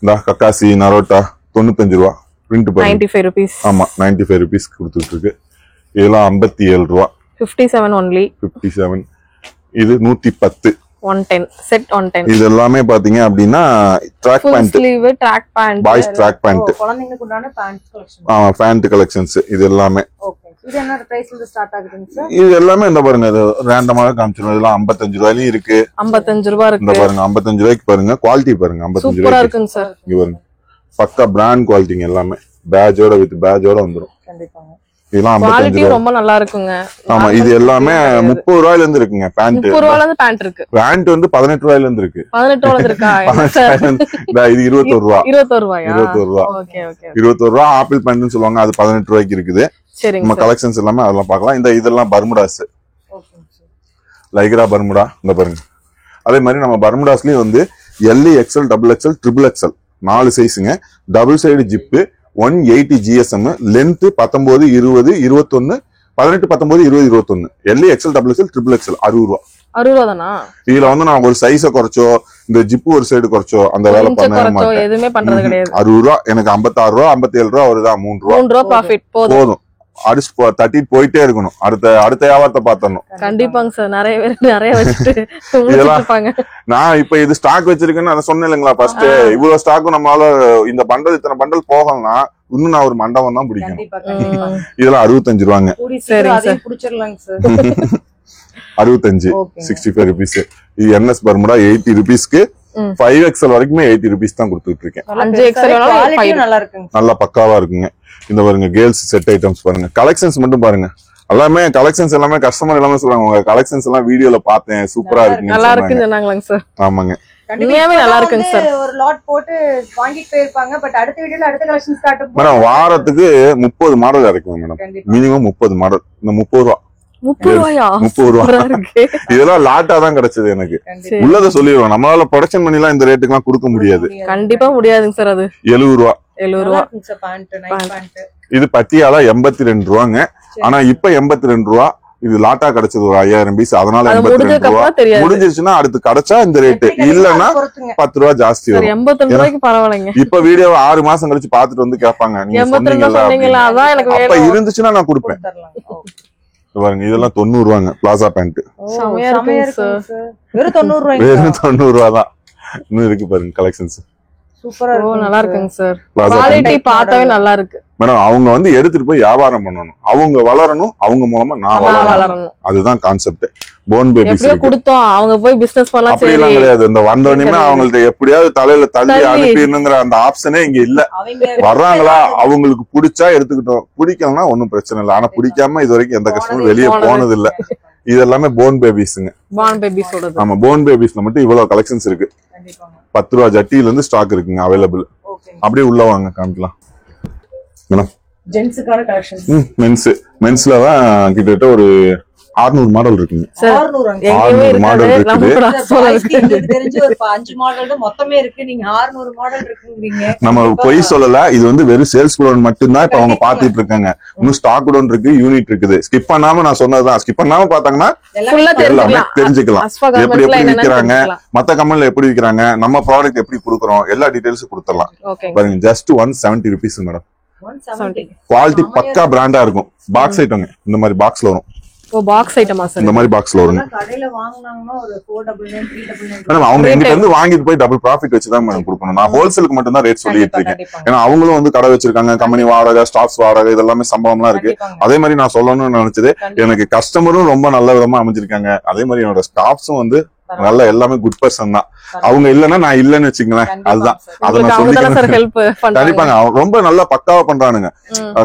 இந்த கக்காசி நரோட்டா 95 ரூபா. பிரிண்ட் பாருங்க 95 rupees. ஆமா 95 rupees கொடுத்துட்டு இருக்கு. இதெல்லாம் 57 ரூபா. 57 only. 57. இது 110. 110 செட் 110. இது எல்லாமே பாத்தீங்க அப்படினா track pant, sleeve track pant, boys track pant, குழந்தைகளுக்கு உண்டான பேண்ட் கலெக்ஷன். பேண்ட் கலெக்ஷன்ஸ் இது எல்லாமே. ஓகே. இது என்ன பிரைஸ்ல ஸ்டார்ட் ஆகுதுங்க சார்? இது எல்லாமே இந்த பாருங்க ரேண்டமா காமிச்சிரோம். இதெல்லாம் 55 ரூபாயில இருக்கு. 55 ரூபாய் இருக்கு. இந்த பாருங்க 55 ரூபாய்க்கு பாருங்க. குவாலிட்டி பாருங்க 55 ரூபாய். சூப்பரா இருக்குங்க சார். இங்க பாருங்க பக்கா பிராண்ட் குவாலிட்டிங்க எல்லாமே. பேட்ஜோட வித் பேட்ஜோட வந்துரும். கண்டிப்பாங்க. இதெல்லாம் 55 ரூபாய். ரொம்ப நல்லா இருக்குங்க. ஆமா இது எல்லாமே 30 ரூபாயில இருந்து இருக்குங்க. பேண்ட் 30 ரூபாயில இருந்து பேண்ட் இருக்கு. பேண்ட் வந்து 18 ரூபாயில இருந்து இருக்கு. 18 ரூபாயில இருக்கா? இது 21 ரூபாய். 21 ரூபாயா? 21 ரூபாய். Okay okay. 21 ரூபாய் ஆப்பிள் பேண்ட்னு சொல்லுவாங்க. அது 18 ரூபாய்க்கு இருக்குது. சரிங்க. நம்ம கலெக்ஷன்ஸ் எல்லாமே அதெல்லாம் பார்க்கலாம். இதெல்லாம் பர்முடாஸ். ஓகே. லைக்ரா பர்முடா இந்த பாருங்க. அதே மாதிரி நம்ம பர்முடாஸ்லயும் வந்து L, XL, double XL, triple XL 4 சைஸுங்க. Double side zip 180 GSM, length 19, 20, 21, 18, 19, 20, 21. L, XL, double XL, triple XL 60 ரூபா. 60 ரூபா தானா? இதுல வந்து நான் ஒரு சைஸ குறைச்சோ இந்த ஜிப்பு ஒரு சைடு குறைச்சோ அந்த வேலை பண்ண மாட்டேன். எதுவுமே பண்றது கிடையாது. 60 ரூபா. எனக்கு 56 ரூபா 57 ரூபா வருதா? 3 ரூபா ப்ராஃபிட் போதும். அடிச்சு தட்டிட்டு போயிட்டே இருக்கணும். அடுத்த வியாபாரத்தை பாத்தரணும். கண்டிப்பாங்க சார். நிறைய பேர் நிறைய வச்சுட்டு இதெல்லாம் இருப்பாங்க. நான் இப்ப இது ஸ்டாக் வச்சிருக்கேன்னு அதை சொன்னேன் இல்லைங்களா ஃபர்ஸ்ட். இவ்வளவு ஸ்டாக்கும் நம்மளால இந்த பண்டல் இத்தனை பண்டல் போகலன்னா இன்னும் நான் ஒரு மண்டபம் தான் பிடிக்கணும். இதெல்லாம் 65 ரூபாங்க. 65 65 ருபீஸ். இது NS பர்முடா 80 ருபீஸ்க்கு 5XL வரைக்குமே 80 ருபீஸ் தான் கொடுத்துட்டு இருக்கேன். 5XL நல்லா இருக்குங்க, நல்லா பக்காவா இருக்குங்க. இந்த பாருங்க கேர்ள்ஸ் செட் ஐட்டம்ஸ் பாருங்க. கலெக்ஷன்ஸ் மட்டும் பாருங்க. எல்லாமே கலெக்ஷன்ஸ் எல்லாமே கஸ்டமர் எல்லாமே சொல்றாங்க உங்க கலெக்ஷன்ஸ் எல்லாம் வீடியோல பார்த்தேன் சூப்பரா இருக்கு. நல்லா இருக்குன்னு சொன்னாங்களாங்க சார். ஆமாங்க உண்மையாவே நல்லா இருக்குங்க சார். ஒரு லாட் போட்டு வாங்கிட்டு போயிருப்பாங்க. பட் அடுத்த வீடியோல அடுத்த கலெக்ஷன்ஸ் காட்டும். மேடம் வாரத்துக்கு 30 மாடல் இறக்குவேன் மேடம். Minimum 30 model. இந்த 30 ரூபா 30 ரூபாயா? 30 ரூபா. இதெல்லாம் லாட்டா தான் கிடைச்சது எனக்கு. உள்ளத சொல்லிடுவோம். நம்மளால ப்ரொடக்ஷன் பண்ணி எல்லாம் இந்த ரேட்டுக்கு எல்லாம் கொடுக்க முடியாது. கண்டிப்பா முடியாதுங்க சார். அது 70 ரூபா. 70 ரூபா. இது பட்டியாலா 82 ரூபாங்க. ஆனா இப்ப 82 ரூபா. இது லாட்டா கிடைச்சது ஒரு 5000 பீஸ். அதனால 82 ரூபா. முடிஞ்சிருச்சுன்னா அடுத்து கிடைச்சா இந்த ரேட்டு, இல்லன்னா 10 ரூபா ஜாஸ்தி வரும். 82 ரூபாய்க்கு பரவாயில்லைங்க. இப்ப வீடியோ 6 மாசம் கழிச்சு பாத்துட்டு வந்து கேட்பாங்க நீங்க சொன்னீங்கல்ல, அப்ப இருந்துச்சுன்னா நான் கொடுப்பேன். பாருங்க இதெல்லாம் 90 ரூபாங்க. பிளாசா பேண்ட் வெறும் 90 ரூபாய். வெறும் 90 ரூபா தான். இன்னும் இருக்கு பாருங்க கலெக்ஷன்ஸ். சூப்பரா இருக்கு. நல்லா இருக்குங்க சார். குவாலிட்டி பார்த்தாவே நல்லா இருக்கு. மேடம் அவங்க வந்து எடுத்துட்டு போய் வியாபாரம் பண்ணணும். அவங்க வளரணும். அவங்க மூலமா நான் வளரணும். அதுதான் கான்செப்ட். போன் பேபிஸ் கொடுத்தோம் அவங்க போய் பிசினஸ் பண்ணலாம். அப்படிலாம் கிடையாது. இந்த வந்தோடனே அவங்கள்ட்ட எப்படியாவது தலையில தள்ளி அனுப்பிடணுங்கிற அந்த ஆப்ஷனே இங்க இல்ல. வர்றாங்களா அவங்களுக்கு பிடிச்சா எடுத்துக்கிட்டோம், பிடிக்கலன்னா ஒன்னும் பிரச்சனை இல்லை. ஆனா பிடிக்காம இது வரைக்கும் எந்த கஷ்டமும் வெளியே போனது இல்ல. இது எல்லாமே போன் பேபிஸ்ங்க. போன் பேபிஸோட. ஆமா போன் பேபிஸ்ல மட்டும் இவ்வளவு கலெக்ஷன்ஸ் இருக்கு. 10 ரூபா ஜட்டில இருந்து ஸ்டாக் இருக்குங்க அவைலபிள். அப்படியே உள்ள வாங்க காமிக்கலாம். ஜென்ஸுக்கான கலெக்ஷன்ஸ். மென்ஸ்ல தான் கிட்டத்தட்ட ஒரு 600 மாடல் இருக்குங்க. 600 மாடல் இருக்குது. தெரிஞ்சு ஒரு 5 மாடல் தான் மொத்தமே இருக்கு. நீங்க 600 மாடல் இருக்குங்கறீங்க. நம்ம பொய் சொல்லல. இது வந்து வெறும் சேல்ஸ் குடோன் மட்டும் தான் இப்ப அவங்க பாத்துட்டு இருக்காங்க. இன்னும் ஸ்டாக் குடோன் இருக்கு, யூனிட் இருக்குது. ஸ்கிப் பண்ணாம நான் சொன்னதுதான். ஸ்கிப் பண்ணாம பாத்தாங்கன்னா எல்லாமே தெரிஞ்சுக்கலாம். எப்படி விக்கிறாங்க, மத்த கம்பெனில எப்படி விக்கிறாங்க, நம்ம ப்ராடக்ட் எப்படி கொடுக்குறோம், எல்லா டீடைல்ஸும் கொடுத்துடலாம். பாருங்க ஜஸ்ட் 170 ருபீஸ் மேடம். குவாலிட்டி பக்கா பிராண்டா இருக்கும். பாக்ஸ் ஐட்டங்க. இந்த மாதிரி பாக்ஸ்ல வரும். பாக்ஸ் ஐட்டமா சார்? இந்த மாதிரி பாக்ஸ்ல வரும். கடையில வாங்குனாங்கன்னா ஒரு 499 399. மேடம் அவங்க என்கிட்ட இருந்து வாங்கிட்டு போய் டபுள் ப்ராஃபிட் வச்சு தான் மேடம் கொடுக்கணும். நான் ஹோல்சேலுக்கு மட்டும் தான் ரேட் சொல்லிட்டு இருக்கேன். ஏன்னா அவங்களும் வந்து கடை வச்சிருக்காங்க. கம்பெனி வாடகை, ஸ்டாஃப்ஸ் வாடகை, இதெல்லாமே சம்பளம்லாம் இருக்கு. அதே மாதிரி நான் சொல்லணும்னு நினைச்சது, எனக்கு கஸ்டமரும் ரொம்ப நல்ல விதமா அமைஞ்சிருக்காங்க. அதே மாதிரி என்னோட ஸ்டாஃப்ஸும் வந்து நல்ல எல்லாமே குட் பர்சன் தான். அவங்க இல்லன்னா நான் இல்லன்னு வச்சுங்களேன். அதுதான் அதை நான் சொல்லிக்கிறேன். கண்டிப்பாங்க ரொம்ப நல்லா பக்காவா பண்றானுங்க.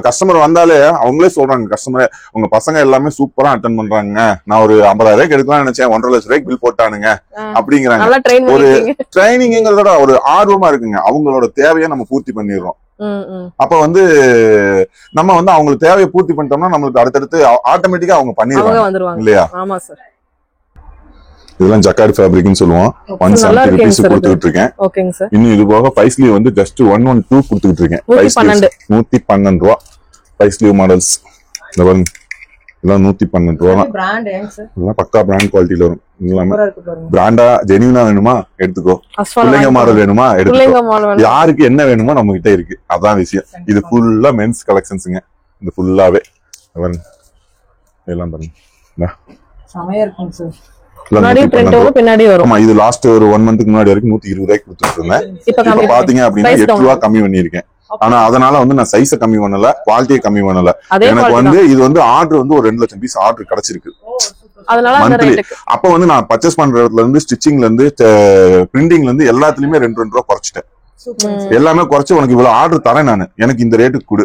கஸ்டமர் வந்தாலே அவங்களே சொல்றாங்க, கஸ்டமர் உங்க பசங்க எல்லாமே சூப்பரா அட்டென்ட் பண்றாங்க. நான் ஒரு 50,000 எடுக்கலாம்னு நினைச்சேன், 1.5 லட்சம் ரூபாய்க்கு பில் போட்டானுங்க அப்படிங்கிறாங்க. ஒரு ட்ரைனிங்கிறதோட ஒரு ஆர்வமா இருக்குங்க. அவங்களோட தேவையை நம்ம பூர்த்தி பண்ணிடுறோம். அப்ப வந்து நம்ம வந்து அவங்களுக்கு தேவையை பூர்த்தி பண்ணிட்டோம்னா நம்மளுக்கு அடுத்தடுத்து ஆட்டோமேட்டிக்கா அவங்க பண்ணிடுவாங்க இல்லையா? ஆமா சார். இதெல்லாம் ஜக்கார்ட் ஃபேப்ரிக்னு சொல்லுவோம். 170 ருபீஸ் கொடுத்துட்டு இருக்கேன். இன்னும் இது போக பைஸ்லீவ் வந்து ஜஸ்ட் 112 கொடுத்துட்டு இருக்கேன். 112 ரூபா பைஸ்லீவ் மாடல்ஸ். இதெல்லாம் 112 ரூபா தான். பக்கா பிராண்ட் குவாலிட்டியில வரும். பிராண்டா ஜெனியூனா வேணுமா எடுத்துக்கோ, பிள்ளைங்க மாடல் வேணுமா எடுத்துக்கோ, யாருக்கு என்ன வேணுமோ நம்ம கிட்ட இருக்கு. அதான் விஷயம். இது ஃபுல்லா மென்ஸ் கலெக்ஷன்ஸுங்க. இது ஃபுல்லாவே எல்லாம் பாருங்க. செமையா இருக்கும் சார். பின்னாடி வரும். இது லாஸ்ட் ஒரு 1 மந்த்க்கு முன்னாடி வரைக்கும் 120 ரூபாய்க்கு கொடுத்துட்டு இருந்தேன். இப்ப பாத்தீங்க அப்படின்னா 8 ரூபா கம்மி பண்ணிருக்கேன். ஆனா அதனால வந்து நான் சைஸ கம்மி பண்ணல, குவாலிட்டியை கம்மி பண்ணல. எனக்கு வந்து இது வந்து ஆர்டர் வந்து ஒரு 2 லட்சம் பீஸ் ஆர்டர் கிடைச்சிருக்கு மந்த்லி. அப்ப வந்து நான் பர்ச்சேஸ் பண்ற இடத்துல இருந்து ஸ்டிச்சிங்ல இருந்து பிரிண்டிங்ல இருந்து எல்லாத்துலயுமே 2 ரூபா குறைச்சிட்டேன். எல்லாமே குறைச்சு உனக்கு இவ்வளவு ஆர்டர் தரேன் நானு, எனக்கு இந்த ரேட்டுக்கு கொடு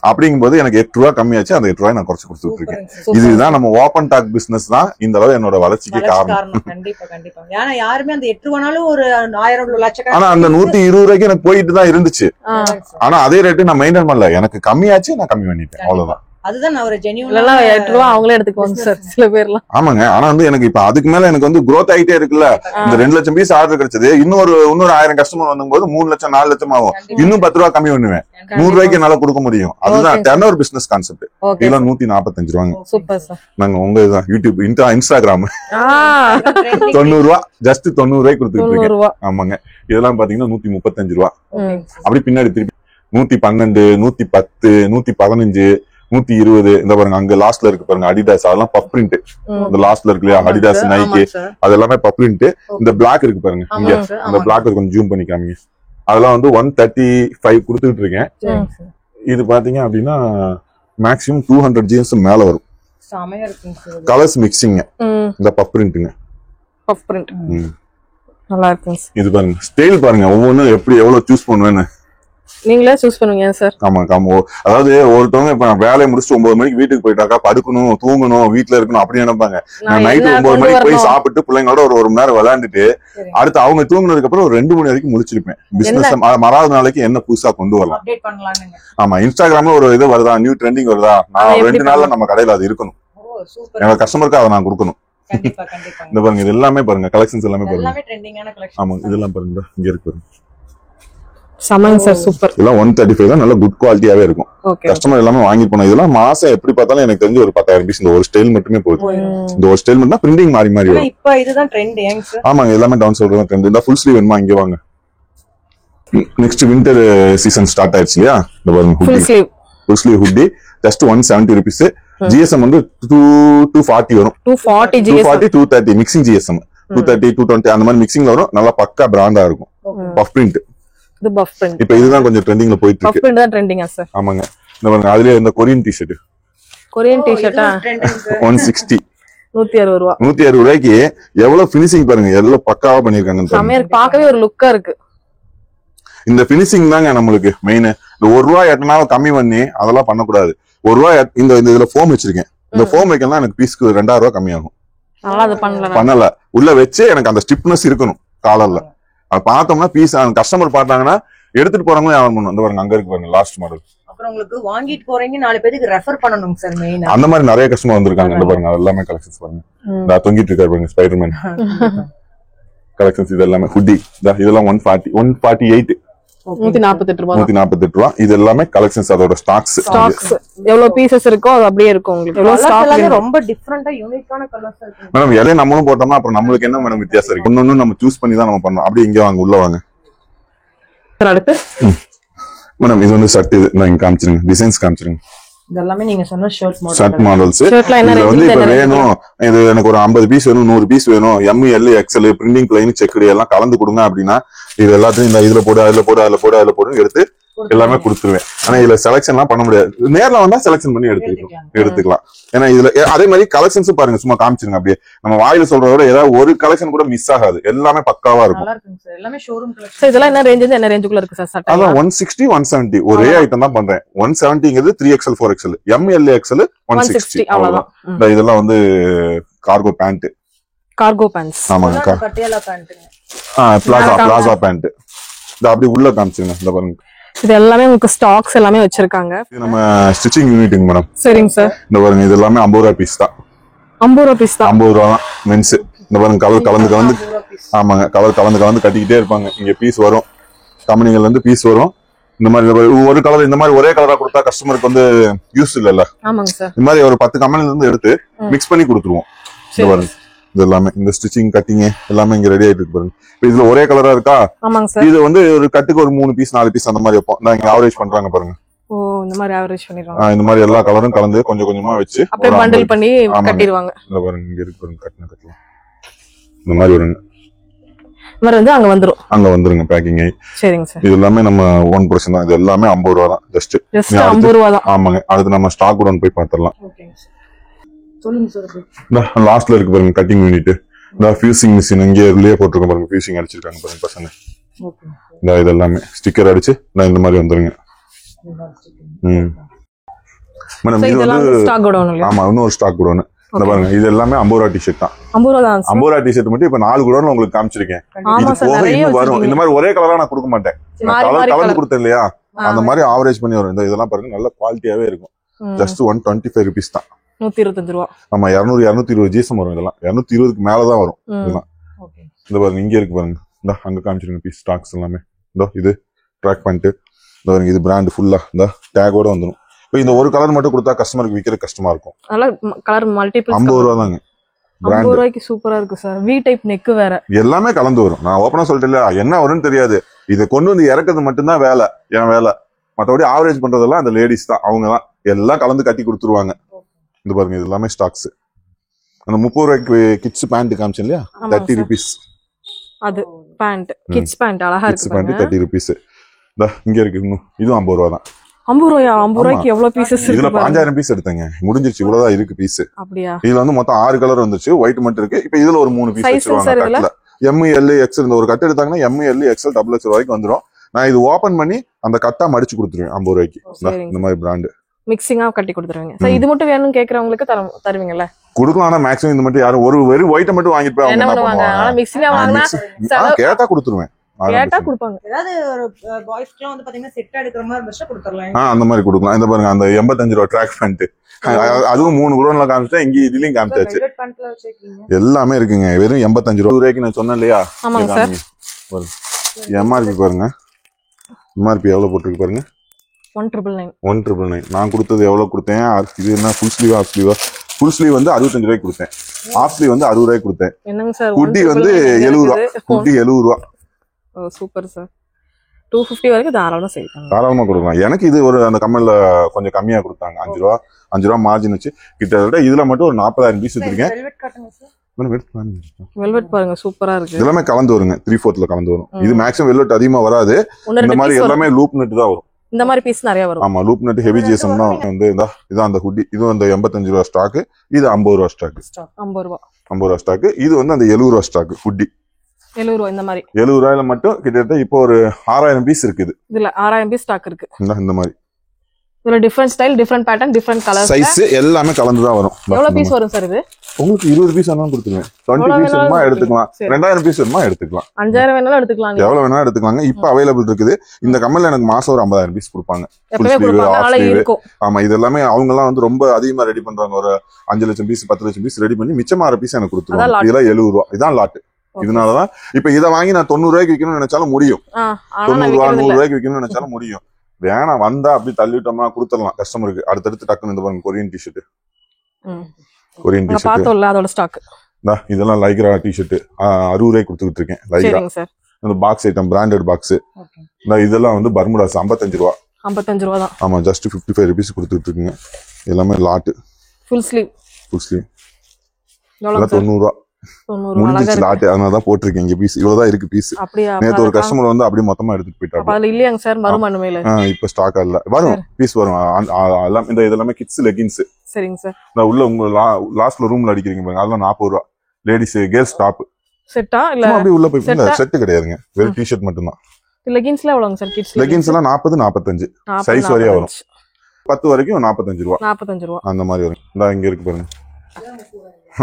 அப்படிங்கும் போது எனக்கு 8 ரூபா கம்மியாச்சு. அந்த 8 ரூபாய் நான் குறைச்சு கொடுத்துட்டு இருக்கேன். இதுதான் நம்ம ஓபன் டாக் பிசினஸ் தான் இந்த அளவு என்னோட வளர்ச்சிக்கு காரணம். கண்டிப்பா கண்டிப்பா. ஏன்னா யாருமே அந்த 8 ரூபானாலும் ஒரு 1000 லட்சம். ஆனா அந்த 120 ரூபாய்க்கு எனக்கு போயிட்டு தான் இருந்துச்சு. ஆனா அதே ரேட்டு நான் மெயின்டைன் பண்ணல. எனக்கு கம்மியாச்சு, நான் கம்மி பண்ணிட்டேன். அவ்வளவுதான். அதுதான் நான் ஒரு ஜெனியூன் 8 ரூபா அவங்களே எடுத்துக்குவாங்க சார் சில பேர்லாம். ஆமாங்க. ஆனா வந்து எனக்கு இப்ப அதுக்கு மேல எனக்கு வந்து growth ஆயிட்டே இருக்குல்ல. இந்த 2 லட்சம் பீஸ் ஆர்டர் கிடைச்சது. இன்னொரு 1000 கஸ்டமர் வந்தபோது 3 லட்சம் 4 லட்சம் ஆகும். இன்னும் 10 ரூபா கம்மி பண்ணுவேன். 100 ரூபாய்க்கு என்னால கொடுக்க முடியும். அதுதான் டர்ன் ஓவர் பிசினஸ் கான்செப்ட். இதெல்லாம் 145 ரூபாங்க. Super sir. நாங்க உங்க யூடியூப் இன்ஸ்டாகிராம் 90 ரூபா ஜஸ்ட் 90 ரூபாய்க்கு கொடுத்துட்டு இருக்கேன். ஆமாங்க. இதெல்லாம் பாத்தீங்கன்னா 135 ரூபா. அப்படி பின்னாடி திருப்பி 112 110 115 120. இந்த பாருங்க அங்க லாஸ்ட்ல இருக்கு பாருங்க அடிடாஸ், அதெல்லாம் பஃப் பிரிண்ட். இந்த லாஸ்ட்ல இருக்கு இல்லையா அடிடாஸ், நைக்கி, அது எல்லாமே பஃப் பிரிண்ட். இந்த பிளாக் இருக்கு பாருங்க இங்க, அந்த பிளாக் கொஞ்சம் ஜூம் பண்ணி காமிங்க. அதெல்லாம் வந்து 135 கொடுத்துட்டு இருக்கேன். இது பாத்தீங்க அப்படின்னா மேக்ஸிமம் 200 GS மேல வரும். Colours mixing. இந்த பஃப் பிரிண்ட்ங்க, பஃப் பிரிண்ட் நல்லா இருக்குங்க. இது பாருங்க ஸ்டைல் பாருங்க, ஒவ்வொன்றும் எப்படி எவ்வளவு சூஸ் பண்ணுவேன்னு நீங்களே சூஸ் பண்ணுவீங்க சார். ஆமா அதாவது ஒருத்தவங்க இப்ப வேலையை முடிச்சுட்டு 9 மணிக்கு வீட்டுக்கு போயிட்டாக்கா படுக்கணும், தூங்கணும், வீட்டுல இருக்கணும் அப்படி நினைப்பாங்க. நான் நைட்டு 9 மணிக்கு போய் சாப்பிட்டு பிள்ளைங்களோட ஒரு மணி நேரம் விளையாண்டுட்டு அடுத்து அவங்க தூங்குனதுக்கு அப்புறம் ஒரு 2 மணி வரைக்கும் முடிச்சிருப்பேன். பிசினஸ் மறாவது நாளைக்கு என்ன புதுசா கொண்டு வரலாம். ஆமா, இன்ஸ்டாகிராம்ல ஒரு இது வருதா, நியூ ட்ரெண்டிங் வருதா, நான் 2 நாள்ல நம்ம கடையில அது இருக்கணும். எங்க கஸ்டமருக்கு அதை நான் கொடுக்கணும். இந்த பாருங்க இது எல்லாமே பாருங்க, கலெக்ஷன்ஸ் எல்லாமே பாருங்க. ஆமா, இதெல்லாம் பாருங்க இங்க இருக்கு பாருங்க. சமங்க சார், சூப்பர். இதெல்லாம் 135 தான், நல்ல குட் குவாலிட்டியாவே இருக்கும். கஸ்டமர் எல்லாமே வாங்கிட்டு போனா இதெல்லாம் மாசம் எப்படி பார்த்தாலும் எனக்கு தெரிஞ்சு ஒரு 10,000 பீஸ் இந்த ஒரு ஸ்டைல் மட்டுமே போகுது. இந்த ஒரு ஸ்டைல் மட்டும் பிரிண்டிங் மாறி மாறி வரும். இப்போ இதுதான் ட்ரெண்ட் ஏங்க சார்? ஆமாங்க, எல்லாமே டவுன் சொல்றது ட்ரெண்ட். இந்த ஃபுல் ஸ்லீவ் வேணுமா இங்க வாங்க. நெக்ஸ்ட் வின்டர் சீசன் ஸ்டார்ட் ஆயிடுச்சு இல்லையா? இந்த பாருங்க full sleeve hoodie just 170 rupees. GSM வந்து 240 வரும். 230 மிக்சிங் GSM 230 220 அந்த மாதிரி மிக்சிங்ல வரும். நல்லா பக்கா பிராண்டா இருக்கும். Puff print. இது பஃப் பிரிண்ட். இப்போ இதுதான் கொஞ்சம் ட்ரெண்டிங்ல போயிட்டு இருக்கு. பஃப் பிரிண்ட் தான் ட்ரெண்டிங்கா சார்? ஆமாங்க. இந்த பாருங்க அதுலயே இந்த கொரியன் டி-ஷர்ட். கொரியன் டி-ஷர்ட்டா 160 160 ரூபாய். 160 ரூபாய்க்கு எவ்வளவு ஃபினிஷிங் பாருங்க, எவ்வளவு பக்காவா பண்ணிருக்காங்கன்னு பாருங்க. சமையல் பார்க்கவே ஒரு லுக்கா இருக்கு. இந்த ஃபினிஷிங் தாங்க நம்மளுக்கு மெயின். இந்த 1 ரூபாய் எட்டனாவை கம்மி பண்ணி அதெல்லாம் பண்ணக்கூடாது. 1 ரூபாய் இந்த இதுல ஃபோம் வச்சிருக்கேன். இந்த ஃபோம் வைக்கலாம் எனக்கு பீஸ்க்கு 2000 ரூபாய் கம்மியாகும். பண்ணல உள்ள வச்சு எனக்கு அந்த ஸ்டிப்னஸ் இருக்கணும் காலர்ல. அது பார்த்தோம்னா பீஸ் கஸ்டமர் பார்த்தாங்கன்னா எடுத்துட்டு போறவங்களும் வியாபாரம் பண்ணணும். இந்த பாருங்க அங்க இருக்கு பாருங்க லாஸ்ட் மாடல். அப்புறம் உங்களுக்கு வாங்கிட்டு போறீங்க 4 பேருக்கு ரெஃபர் பண்ணனும் சார் மெயின். அந்த மாதிரி நிறைய கஸ்டமர் வந்திருக்காங்க. இந்த பாருங்க எல்லாமே கலெக்ஷன்ஸ் பாருங்க. நான் தொங்கிட்டு இருக்காரு பாருங்க ஸ்பைடர்மேன் கலெக்ஷன்ஸ். இது எல்லாமே ஹுட்டி. இதெல்லாம் 148 148 ரூபாய். இது எல்லாமே கலெக்ஷன்ஸ், அதோட ஸ்டாக்ஸ். எவ்வளவு பீசஸ் இருக்கோ அது அப்படியே இருக்கும் உங்களுக்கு. எவ்வளவு ஸ்டாக் ரொம்ப டிஃபரண்டா யூனிக்கான கலர்ஸ் இருக்கு மேடம். எதை நம்மளும் போட்டோம்னா அப்புறம் நம்மளுக்கு என்ன மேடம் வித்தியாசம் இருக்கு? ஒன்னொன்னு நம்ம சூஸ் பண்ணி தான் நம்ம பண்ணோம். அப்படி இங்க வாங்க, உள்ள வாங்க. அடுத்து மேடம் இது வந்து ஷர்ட். இது நான் இங்க காமிச்சிருங்க, டிசைன்ஸ் காமிச்சிருங்க. இதெல்லாமே நீங்க சொன்ன ஷர்ட் மாடல்ஸ். இதுல வந்து இப்ப வேணும், இது எனக்கு ஒரு 50 பீஸ் வேணும், 100 பீஸ் வேணும், ML XL printing plain checked எல்லாம் கலந்து கொடுங்க அப்படின்னா இது எல்லாத்தையும் இந்த இதுல போடு, அதுல போடு, அதுல போடு, அதுல போடு எடுத்து எல்லாமே கொடுத்துருவேன். ஆனா இதுல செலக்ஷன் எல்லாம் பண்ண முடியாது. நேர்ல வந்தா செலக்ஷன் பண்ணி எடுத்துக்கலாம். ஏன்னா இதுல அதே மாதிரி கலெக்ஷன்ஸ் பாருங்க, சும்மா காமிச்சிருங்க அப்படியே. நம்ம வாயில சொல்றத விட ஏதாவது ஒரு கலெக்ஷன் கூட மிஸ் ஆகாது, எல்லாமே பக்காவா இருக்கும். எல்லாமே ஷோரூம் கலெக்ஷன். இதெல்லாம் என்ன ரேஞ்ச் என்ன ரேஞ்சுக்குள்ள இருக்கு சார் சட்டை? அதான் 160 170 ஒரே ஐட்டம் தான் பண்றேன். 170ங்கிறது 3XL 4XL, ML XL 160 அவ்வளவுதான். இதெல்லாம் வந்து கார்கோ பேண்ட். Cargo pants. ஆமாங்க, பட்டியாலா பேண்ட்ங்க. Plaza pant. இந்த அப்படி உள்ள காமிச்சிருங்க. இந்த பாருங்க இது எல்லாமே உங்களுக்கு ஸ்டாக்ஸ் எல்லாமே வச்சிருக்காங்க. இது நம்ம ஸ்டிச்சிங் யூனிட்டுங்க மேடம். சரிங்க சார். இந்த பாருங்க இது எல்லாமே 50 ரூபாய் பீஸ் தான். 50 ரூபாய் பீஸ் தான். 50 ரூபாய் தான் மென்ஸ். இந்த பாருங்க கலர் கலந்து ஆமாங்க, கலர் கலந்து கட்டிக்கிட்டே இருப்பாங்க. இங்க பீஸ் வரும், கம்பெனிகள் வந்து பீஸ் வரும். இந்த மாதிரி ஒரு கலர் இந்த மாதிரி ஒரே கலரா கொடுத்தா கஸ்டமருக்கு வந்து யூஸ் இல்லல்ல. ஆமாங்க சார். இந்த மாதிரி ஒரு 10 கம்பெனில இருந்து எடுத்து மிக்ஸ் பண்ணி கொடுத்துருவோம். இந்த பாருங்க இது எல்லாமே இந்த ஸ்டிச்சிங் கட்டிங் எல்லாமே இங்க ரெடி ஆயிட்டு இருக்கு பாருங்க. இதுல ஒரே கலரா இருக்கா? ஆமாங்க சார். இது வந்து ஒரு கட்டுக்கு ஒரு 3 பீஸ் 4 பீஸ் அந்த மாதிரி வைப்போம். நான் இங்க ஆவரேஜ் பண்றாங்க பாருங்க. ஓ, இந்த மாதிரி ஆவரேஜ் பண்ணிடுவாங்க. இந்த மாதிரி எல்லா கலரும் கலந்து கொஞ்சம் கொஞ்சமா வச்சு அப்படியே பண்டில் பண்ணி கட்டிடுவாங்க. இந்த பாருங்க இங்க இருக்கு பாருங்க, கட்டலாம். இந்த மாதிரி வருங்க. இந்த மாதிரி வந்து அங்க வந்துருங்க பேக்கிங். சரிங்க சார். இது எல்லாமே நம்ம 1% தான். இது எல்லாமே 50 ரூபாய் தான். ஜஸ்ட் 50 ரூபாய் தான். ஆமாங்க. அடுத்து நம்ம ஸ்டாக் கூட போய் பாத்துறலாம். ஓகேங்க சார். சொல்லுங்க சார். லாஸ்ட்ல இருக்கு பாருங்க கட்டிங் யூனிட். இந்த ஃபியூசிங் மிஷின் இங்கே உள்ளே போட்டுருக்கோம் பாருங்க. ஃபியூசிங் அடிச்சிருக்காங்க பாருங்க பசங்க. இந்த இது எல்லாமே ஸ்டிக்கர் அடிச்சு இந்த மாதிரி வந்துருங்க. மேடம் இது வந்து ஸ்டாக் குடோன். ஆமா, இன்னொரு ஸ்டாக் குடோன். இந்த பாருங்க இது எல்லாமே 50 ரூபாய் டிஷர்ட் தான். 50 ரூபாய் தான். 50 ரூபாய் டிஷர்ட் மட்டும் இப்ப 4 குடோன்ல உங்களுக்கு காமிச்சிருக்கேன். இது போக இன்னும் வரும். இந்த மாதிரி ஒரே கலரா நான் கொடுக்க மாட்டேன். கலர் கலந்து கொடுத்தேன் இல்லையா, அந்த மாதிரி ஆவரேஜ் பண்ணி வரும். இதெல்லாம் பாருங்க நல்ல குவாலிட்டியாவே இருக்கும். ஜஸ்ட் 125 rupees தான். 125 ரூபாய். ஆமா, 200 220 GSM வரும். இதெல்லாம் 220க்கு மேலதான் வரும். இதெல்லாம் இந்த பாருங்க இங்க இருக்கு பாருங்க. இந்த அங்க காமிச்சிருங்க பீஸ் ஸ்டாக்ஸ் எல்லாமே. இதோ இது ட்ராக் பண்ணிட்டு இந்த பாருங்க இது பிராண்ட் ஃபுல்லா இந்த டேகோட வந்துடும். இப்போ இந்த ஒரு கலர் மட்டும் கொடுத்தா கஸ்டமருக்கு விற்கிறது கஷ்டமா இருக்கும். அதனால கலர் மல்டிபிள் 50 ரூபாய் தாங்க. 50 ரூபாய்க்கு சூப்பரா இருக்கு சார். வி டைப் நெக் வேற எல்லாமே கலந்து வரும். நான் ஓப்பனா சொல்லிட்டு இல்ல என்ன வரும்னு தெரியாது. இதை கொண்டு வந்து இறக்குறது மட்டும்தான் வேலை, என் வேலை. மற்றபடி ஆவரேஜ் பண்றதெல்லாம் அந்த லேடிஸ் தான், அவங்க தான். எல்லாம் கலந்து கட்டி கொடுத்துருவாங்க. இந்த பாருங்க இது எல்லாமே ஸ்டாக்ஸ். அந்த 30 ரூபாய்க்கு கிட்ஸ் பேண்ட் காமிச்சேன் இல்லையா, 30 rupees. அது பேண்ட், கிட்ஸ் பேண்ட் அழகா இருக்கு பேண்ட் 30 rupees. இங்க இருக்கு இன்னும், இதுவும் 50 ரூபா தான். 50 ரூபாயா? 50 ரூபாய்க்கு எவ்வளவு பீசஸ் இருக்கு? இதுல 5000 பீஸ் எடுத்தேங்க, முடிஞ்சிருச்சு. இவ்வளவுதான் இருக்கு பீஸ். அப்படியா? இதுல வந்து மொத்தம் 6 கலர் வந்துச்சு, ஒயிட் மட்டும் இருக்கு. இப்ப இதுல ஒரு 3 பீஸ் வச்சிருவாங்க. M L XL இந்த ஒரு கட்டு எடுத்தாங்கன்னா M L XL XXL வரைக்கும் வந்துடும். நான் இது ஓபன் பண்ணி அந்த கட்டா மடிச்சு கொடுத்துருவேன் 50 ரூபாய்க்கு. இந்த மாதிரி பிராண்ட் மிக்சிங்கா கட்டி கொடுத்துருவீங்க. சோ இது மட்டும் வேணும்னு கேக்குறவங்களுக்கு தருவீங்கல்ல? கொடுக்கலாம். ஆனா மேக்ஸிமம் இந்த மட்டும் யாரும் ஒரு வெறும் ஒயிட் மட்டும் வாங்கிட்டு போய் அவங்க என்ன பண்ணுவாங்க, ஆனா மிக்சிங்கா வாங்குனா கேட்டா கொடுத்துருவேன். கேட்டா கொடுப்பாங்க. ஏதாவது ஒரு பாய்ஸ்க்குலாம் வந்து பாத்தீங்கன்னா செட் எடுக்கிற மாதிரி பஸ்ல கொடுத்துறலாம். அந்த மாதிரி கொடுக்கலாம். இந்த பாருங்க அந்த 85 ரூபாய் ட்ராக் பேண்ட், அதுவும் 3 குடோன்ல காமிச்சேன், இங்க இதுலயும் காமிச்சாச்சு. எல்லாமே இருக்குங்க. வெறும் 85 ரூபாய்க்கு நான் சொன்னேன் இல்லையா. ஆமாங்க சார். MRP பாருங்க, MRP எவ்வளவு போட்டுருக்கு பாருங்க, 1999. நான் கொடுத்தது எவ்வளவு கொடுத்தேன்? இது என்ன ஃபுல் ஸ்லீவா ஆஃப் ஸ்லீவா? ஃபுல் ஸ்லீவ் வந்து 65 ரூபாய்க்கு கொடுத்தேன், ஆஃப் ஸ்லீவ் வந்து 60 ரூபாய்க்கு கொடுத்தேன். என்னங்க சார், குட்டி வந்து 70 ரூபா, குட்டி 70 ரூபா. ஓ சூப்பர் சார். 250 வரைக்கும் தாராளமா செய்யலாம், தாராளமா கொடுக்கலாம். எனக்கு இது ஒரு அந்த கம்மல்ல கொஞ்சம் கம்மியா கொடுத்தாங்க, 5 ரூபா மார்ஜின் வச்சு. கிட்டத்தட்ட இதுல மட்டும் ஒரு 40,000 பீஸ் வச்சிருக்கேன். வெல்வெட் பாருங்க சூப்பரா இருக்கு. எல்லாமே கலந்து வருங்க, 3/4 கலந்து வரும். இது மேக்ஸிமம் வெல்வெட் அதிகமா வராது. இந்த மாதிரி எல்லாமே லூப் நெட் தான் வரும். இந்த மாதிரி பீஸ் நிறைய வரும். ஆமா, லூப் நெட் ஹெவி ஜிஎஸ்எம் தான் வந்து இதான் அந்த ஹுட்டி. இது வந்து 85 ரூபா ஸ்டாக், இது 50 ரூபா ஸ்டாக். 50 ரூபா ஸ்டாக். இது வந்து அந்த 70 ரூபா ஸ்டாக் ஹுட்டி. 70 ரூபா. இந்த மாதிரி 70 ரூபாயில மட்டும் கிட்டத்தட்ட இப்போ ஒரு 6000 பீஸ் இருக்குது. இதுல 6000 பீஸ் ஸ்டாக் இருக்கு. இந்த மாதிரி இதுல different style, different pattern, different colours, size எல்லாமே கலந்து தான் வரும். எவ்வளவு பீஸ் வரும் சார் இது? உங்களுக்கு 20 பீஸ் வேணாலும் கொடுத்துருவேன். 20 பீஸ் வேணுமா எடுத்துக்கலாம், 2000 பீஸ் வேணுமா எடுத்துக்கலாம், 5000 வேணாலும் எடுத்துக்கலாம், எவ்வளவு வேணாலும் எடுத்துக்கலாங்க. இப்ப அவைலபிள் இருக்குது. இந்த கம்மல்ல எனக்கு மாசம் ஒரு 50,000 பீஸ் கொடுப்பாங்க. ஆமா, இது எல்லாமே அவங்க எல்லாம் வந்து ரொம்ப அதிகமா ரெடி பண்றாங்க. ஒரு 5 லட்சம் பீஸ் 10 லட்சம் பீஸ் ரெடி பண்ணி மிச்சமாற பீஸ் எனக்கு கொடுத்துருவாங்க. இதெல்லாம் 70 ரூபா. இதான் லாட்டு. இதனாலதான் இப்ப இதை வாங்கி நான் 90 ரூபாய்க்கு விற்கணும்னு நினைச்சாலும் முடியும், 90 ரூபா 100 ரூபாய்க்கு விற்கணும்னு நினைச்சாலும் முடியும். வேணா வந்தா அப்படி தள்ளிட்டோம்னா கொடுத்துடலாம் கஸ்டமருக்கு. அடுத்தடுத்து டக்குன்னு இந்த பாருங்க கொரியன் டிஷர்ட், கொரியன் டிஷர்ட் அதோட ஸ்டாக். இதெல்லாம் லைக்ரா டிஷர்ட் 60 ரூபாய்க்கு கொடுத்துக்கிட்டு இருக்கேன். லைக்ரா இந்த பாக்ஸ் ஐட்டம், பிராண்டட் பாக்ஸ். இதெல்லாம் வந்து பர்முடாஸ் 55 ரூபா. 55 ரூபா தான். ஆமா, ஜஸ்ட் 55 rupees கொடுத்துட்டு இருக்குங்க. எல்லாமே லாட், ஃபுல் ஸ்லீவ் 90 ரூபா முடிஞ்சிச்சு லாட். அதனாலதான் போட்டிருக்கேன். இங்க பீஸ் இவ்வளவுதான் இருக்கு பீஸ். நேத்து ஒரு கஸ்டமர் வந்து அப்படியே மொத்தமா எடுத்துட்டு போயிட்டாங்க. அதுல இல்லையாங்க சார் மறுமணுமேல? இப்ப ஸ்டாக் இல்ல, வரும் பீஸ் வரும். இந்த இதெல்லாமே கிட்ஸ் லெகின்ஸ். சரிங்க சார். நான் உள்ள உங்க லாஸ்ட்ல ரூம்ல அடிக்கிறீங்க பாருங்க, அதெல்லாம் 40 ரூபா. லேடிஸ் கேர்ள்ஸ் டாப் செட்டா இல்ல அப்படியே உள்ள போய் செட் கிடையாதுங்க, வெறும் டி-ஷர்ட் மட்டும் தான். லெகின்ஸ்ல எவ்வளவுங்க சார் கிட்ஸ் லெகின்ஸ் எல்லாம் 40 45 சைஸ் வரையா வரும். 10 வரைக்கும் 45 ரூபா. 45 ரூபா அந்த மாதிரி வரும். இந்த இங்க இருக்கு பாருங்க.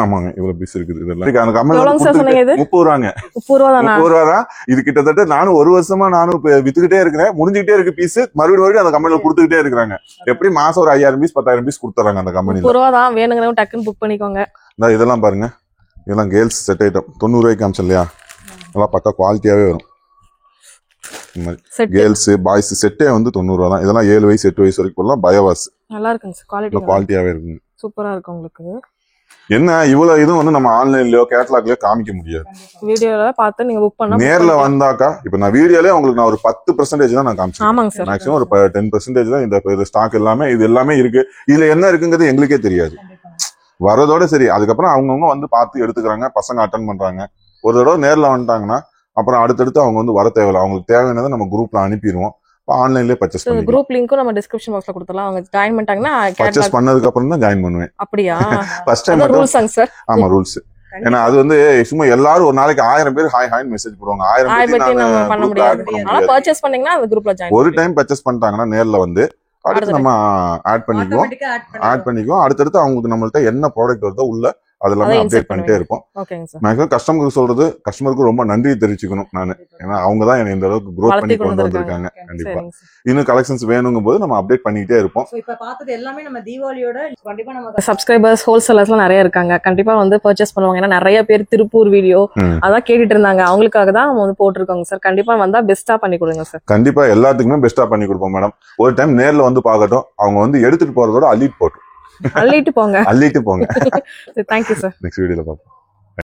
ஆமாங்க, இவ்வளவு பீஸ் இருக்குது. இதெல்லாம் அந்த கம்மல் 30 ரூபாங்க. 30 ரூபா தான். இது கிட்டத்தட்ட நானும் ஒரு வருஷமா நானும் வித்துக்கிட்டே இருக்கிறேன். முடிஞ்சுக்கிட்டே இருக்கு பீஸ். மறுபடியும் அந்த கம்பெனில கொடுத்துக்கிட்டே இருக்காங்க. எப்படி மாசம் ஒரு 5000 பீஸ் 10,000 பீஸ் கொடுத்துறாங்க அந்த கம்பெனில. 30 ரூபா தான். வேணுங்கிறவங்க டக்குன்னு புக் பண்ணிக்கோங்க. இதெல்லாம் பாருங்க, இதெல்லாம் கேர்ள்ஸ் செட் ஐட்டம் 90 ரூபாய்க்கு காமிச்சேன் இல்லையா. நல்லா பக்கா குவாலிட்டியாவே வரும். கேர்ள்ஸ் பாய்ஸ் செட்டே வந்து 90 ரூபா தான். இதெல்லாம் 7 வயசு 8 வயசு வரைக்கும் போடலாம். பயோவாஸ் நல்லா இருக்குங்க, குவாலிட்டியாவே இருக்குங்க, சூப்பரா இருக்கு. உங்களுக்கு என்ன இவ்வளவு இதுவும் வந்து நம்ம ஆன்லைன்லயோ கேட்டலாக்லயோ காமிக்க முடியாது. வீடியோல பார்த்து நீங்க புக் பண்ணா நேர்ல வந்தாக்கா, இப்ப நான் வீடியோலயே உங்களுக்கு நான் ஒரு 10% தான் நான் காமிச்சேன். மேக்ஸிமம் ஒரு 10% தான் இந்த ஸ்டாக் எல்லாமே. இது எல்லாமே இருக்கு. இதுல என்ன இருக்குங்கிறது எங்களுக்கே தெரியாது. வரதோட சரி, அதுக்கப்புறம் அவங்கவுங்க வந்து பார்த்து எடுத்துக்கிறாங்க. பசங்க அட்டன் பண்றாங்க. ஒரு தடவை நேர்ல வந்துட்டாங்கன்னா அப்புறம் அடுத்தடுத்து அவங்க வந்து வர தேவையில்லை. அவங்களுக்கு தேவையானதை நம்ம குரூப்ல அனுப்பிடுவோம். ஆன்லைன்லயே பர்ச்சேஸ் பண்ணுங்க. குரூப் லிங்க்கும் நம்ம டிஸ்கிரிப்ஷன் பாக்ஸ்ல கொடுத்தலாம். அவங்க ஜாயின் பண்ணிட்டாங்கன்னா பர்ச்சேஸ் பண்ணதுக்கு அப்புறம் தான் ஜாயின் பண்ணுவேன். அப்படியா? First time rules sir. ஆமா, ரூல்ஸ். ஏன்னா அது வந்து சும்மா எல்லாரும் ஒரு நாளைக்கு 1000 பேர் ஹாய் ஹாய் மெசேஜ் போடுவாங்க. 1000 பேர் நம்ம பண்ண முடியாது. அதனால பர்ச்சேஸ் பண்ணீங்கன்னா அந்த குரூப்ல ஜாயின். ஒரு டைம் பர்ச்சேஸ் பண்ணிட்டாங்கன்னா நேர்ல வந்து அடுத்து நம்ம ஆட் பண்ணிக்குவோம். அடுத்தடுத்து அவங்களுக்கு நம்மள்ட்ட என்ன ப்ராடக்ட் வருதோ உள்ள அதெல்லாமே அப்டேட் பண்ணிட்டே இருப்போம். மேக்ஸிமம் கஸ்டமருக்கு சொல்றது, கஸ்டமருக்கு ரொம்ப நன்றி தெரிவிச்சுக்கணும் நானு. ஏன்னா அவங்க தான் என்ன இந்த அளவுக்கு க்ரோத் பண்ணி கொண்டு வந்திருக்காங்க. கண்டிப்பா இன்னும் கலெக்ஷன்ஸ் வேணுங்கும் போது நம்ம அப்டேட் பண்ணிட்டே இருப்போம். இப்ப பார்த்தது எல்லாமே நம்ம தீபாவளியோட கண்டிப்பா நம்ம சப்ஸ்கிரைபர்ஸ் ஹோல்சேலர்ஸ்லாம் நிறைய இருக்காங்க. கண்டிப்பா வந்து பர்ச்சேஸ் பண்ணுவாங்க. ஏன்னா நிறைய பேர் திருப்பூர் வீடியோ அதான் கேட்டுட்டு இருந்தாங்க. அவங்களுக்காக தான் நம்ம வந்து போட்டிருக்கோங்க சார். கண்டிப்பா வந்தா பெஸ்டா பண்ணி கொடுங்க சார். கண்டிப்பா எல்லாத்துக்குமே பெஸ்டா பண்ணி கொடுப்போம் மேடம். ஒரு டைம் நேர்ல வந்து பார்க்கட்டும். அவங்க வந்து எடுத்துட்டு போறதோட அள்ளிட்டு போங்க. அள்ளிட்டு போங்க. Thank you sir. நெக்ஸ்ட் வீடியோல பார்ப்போம்.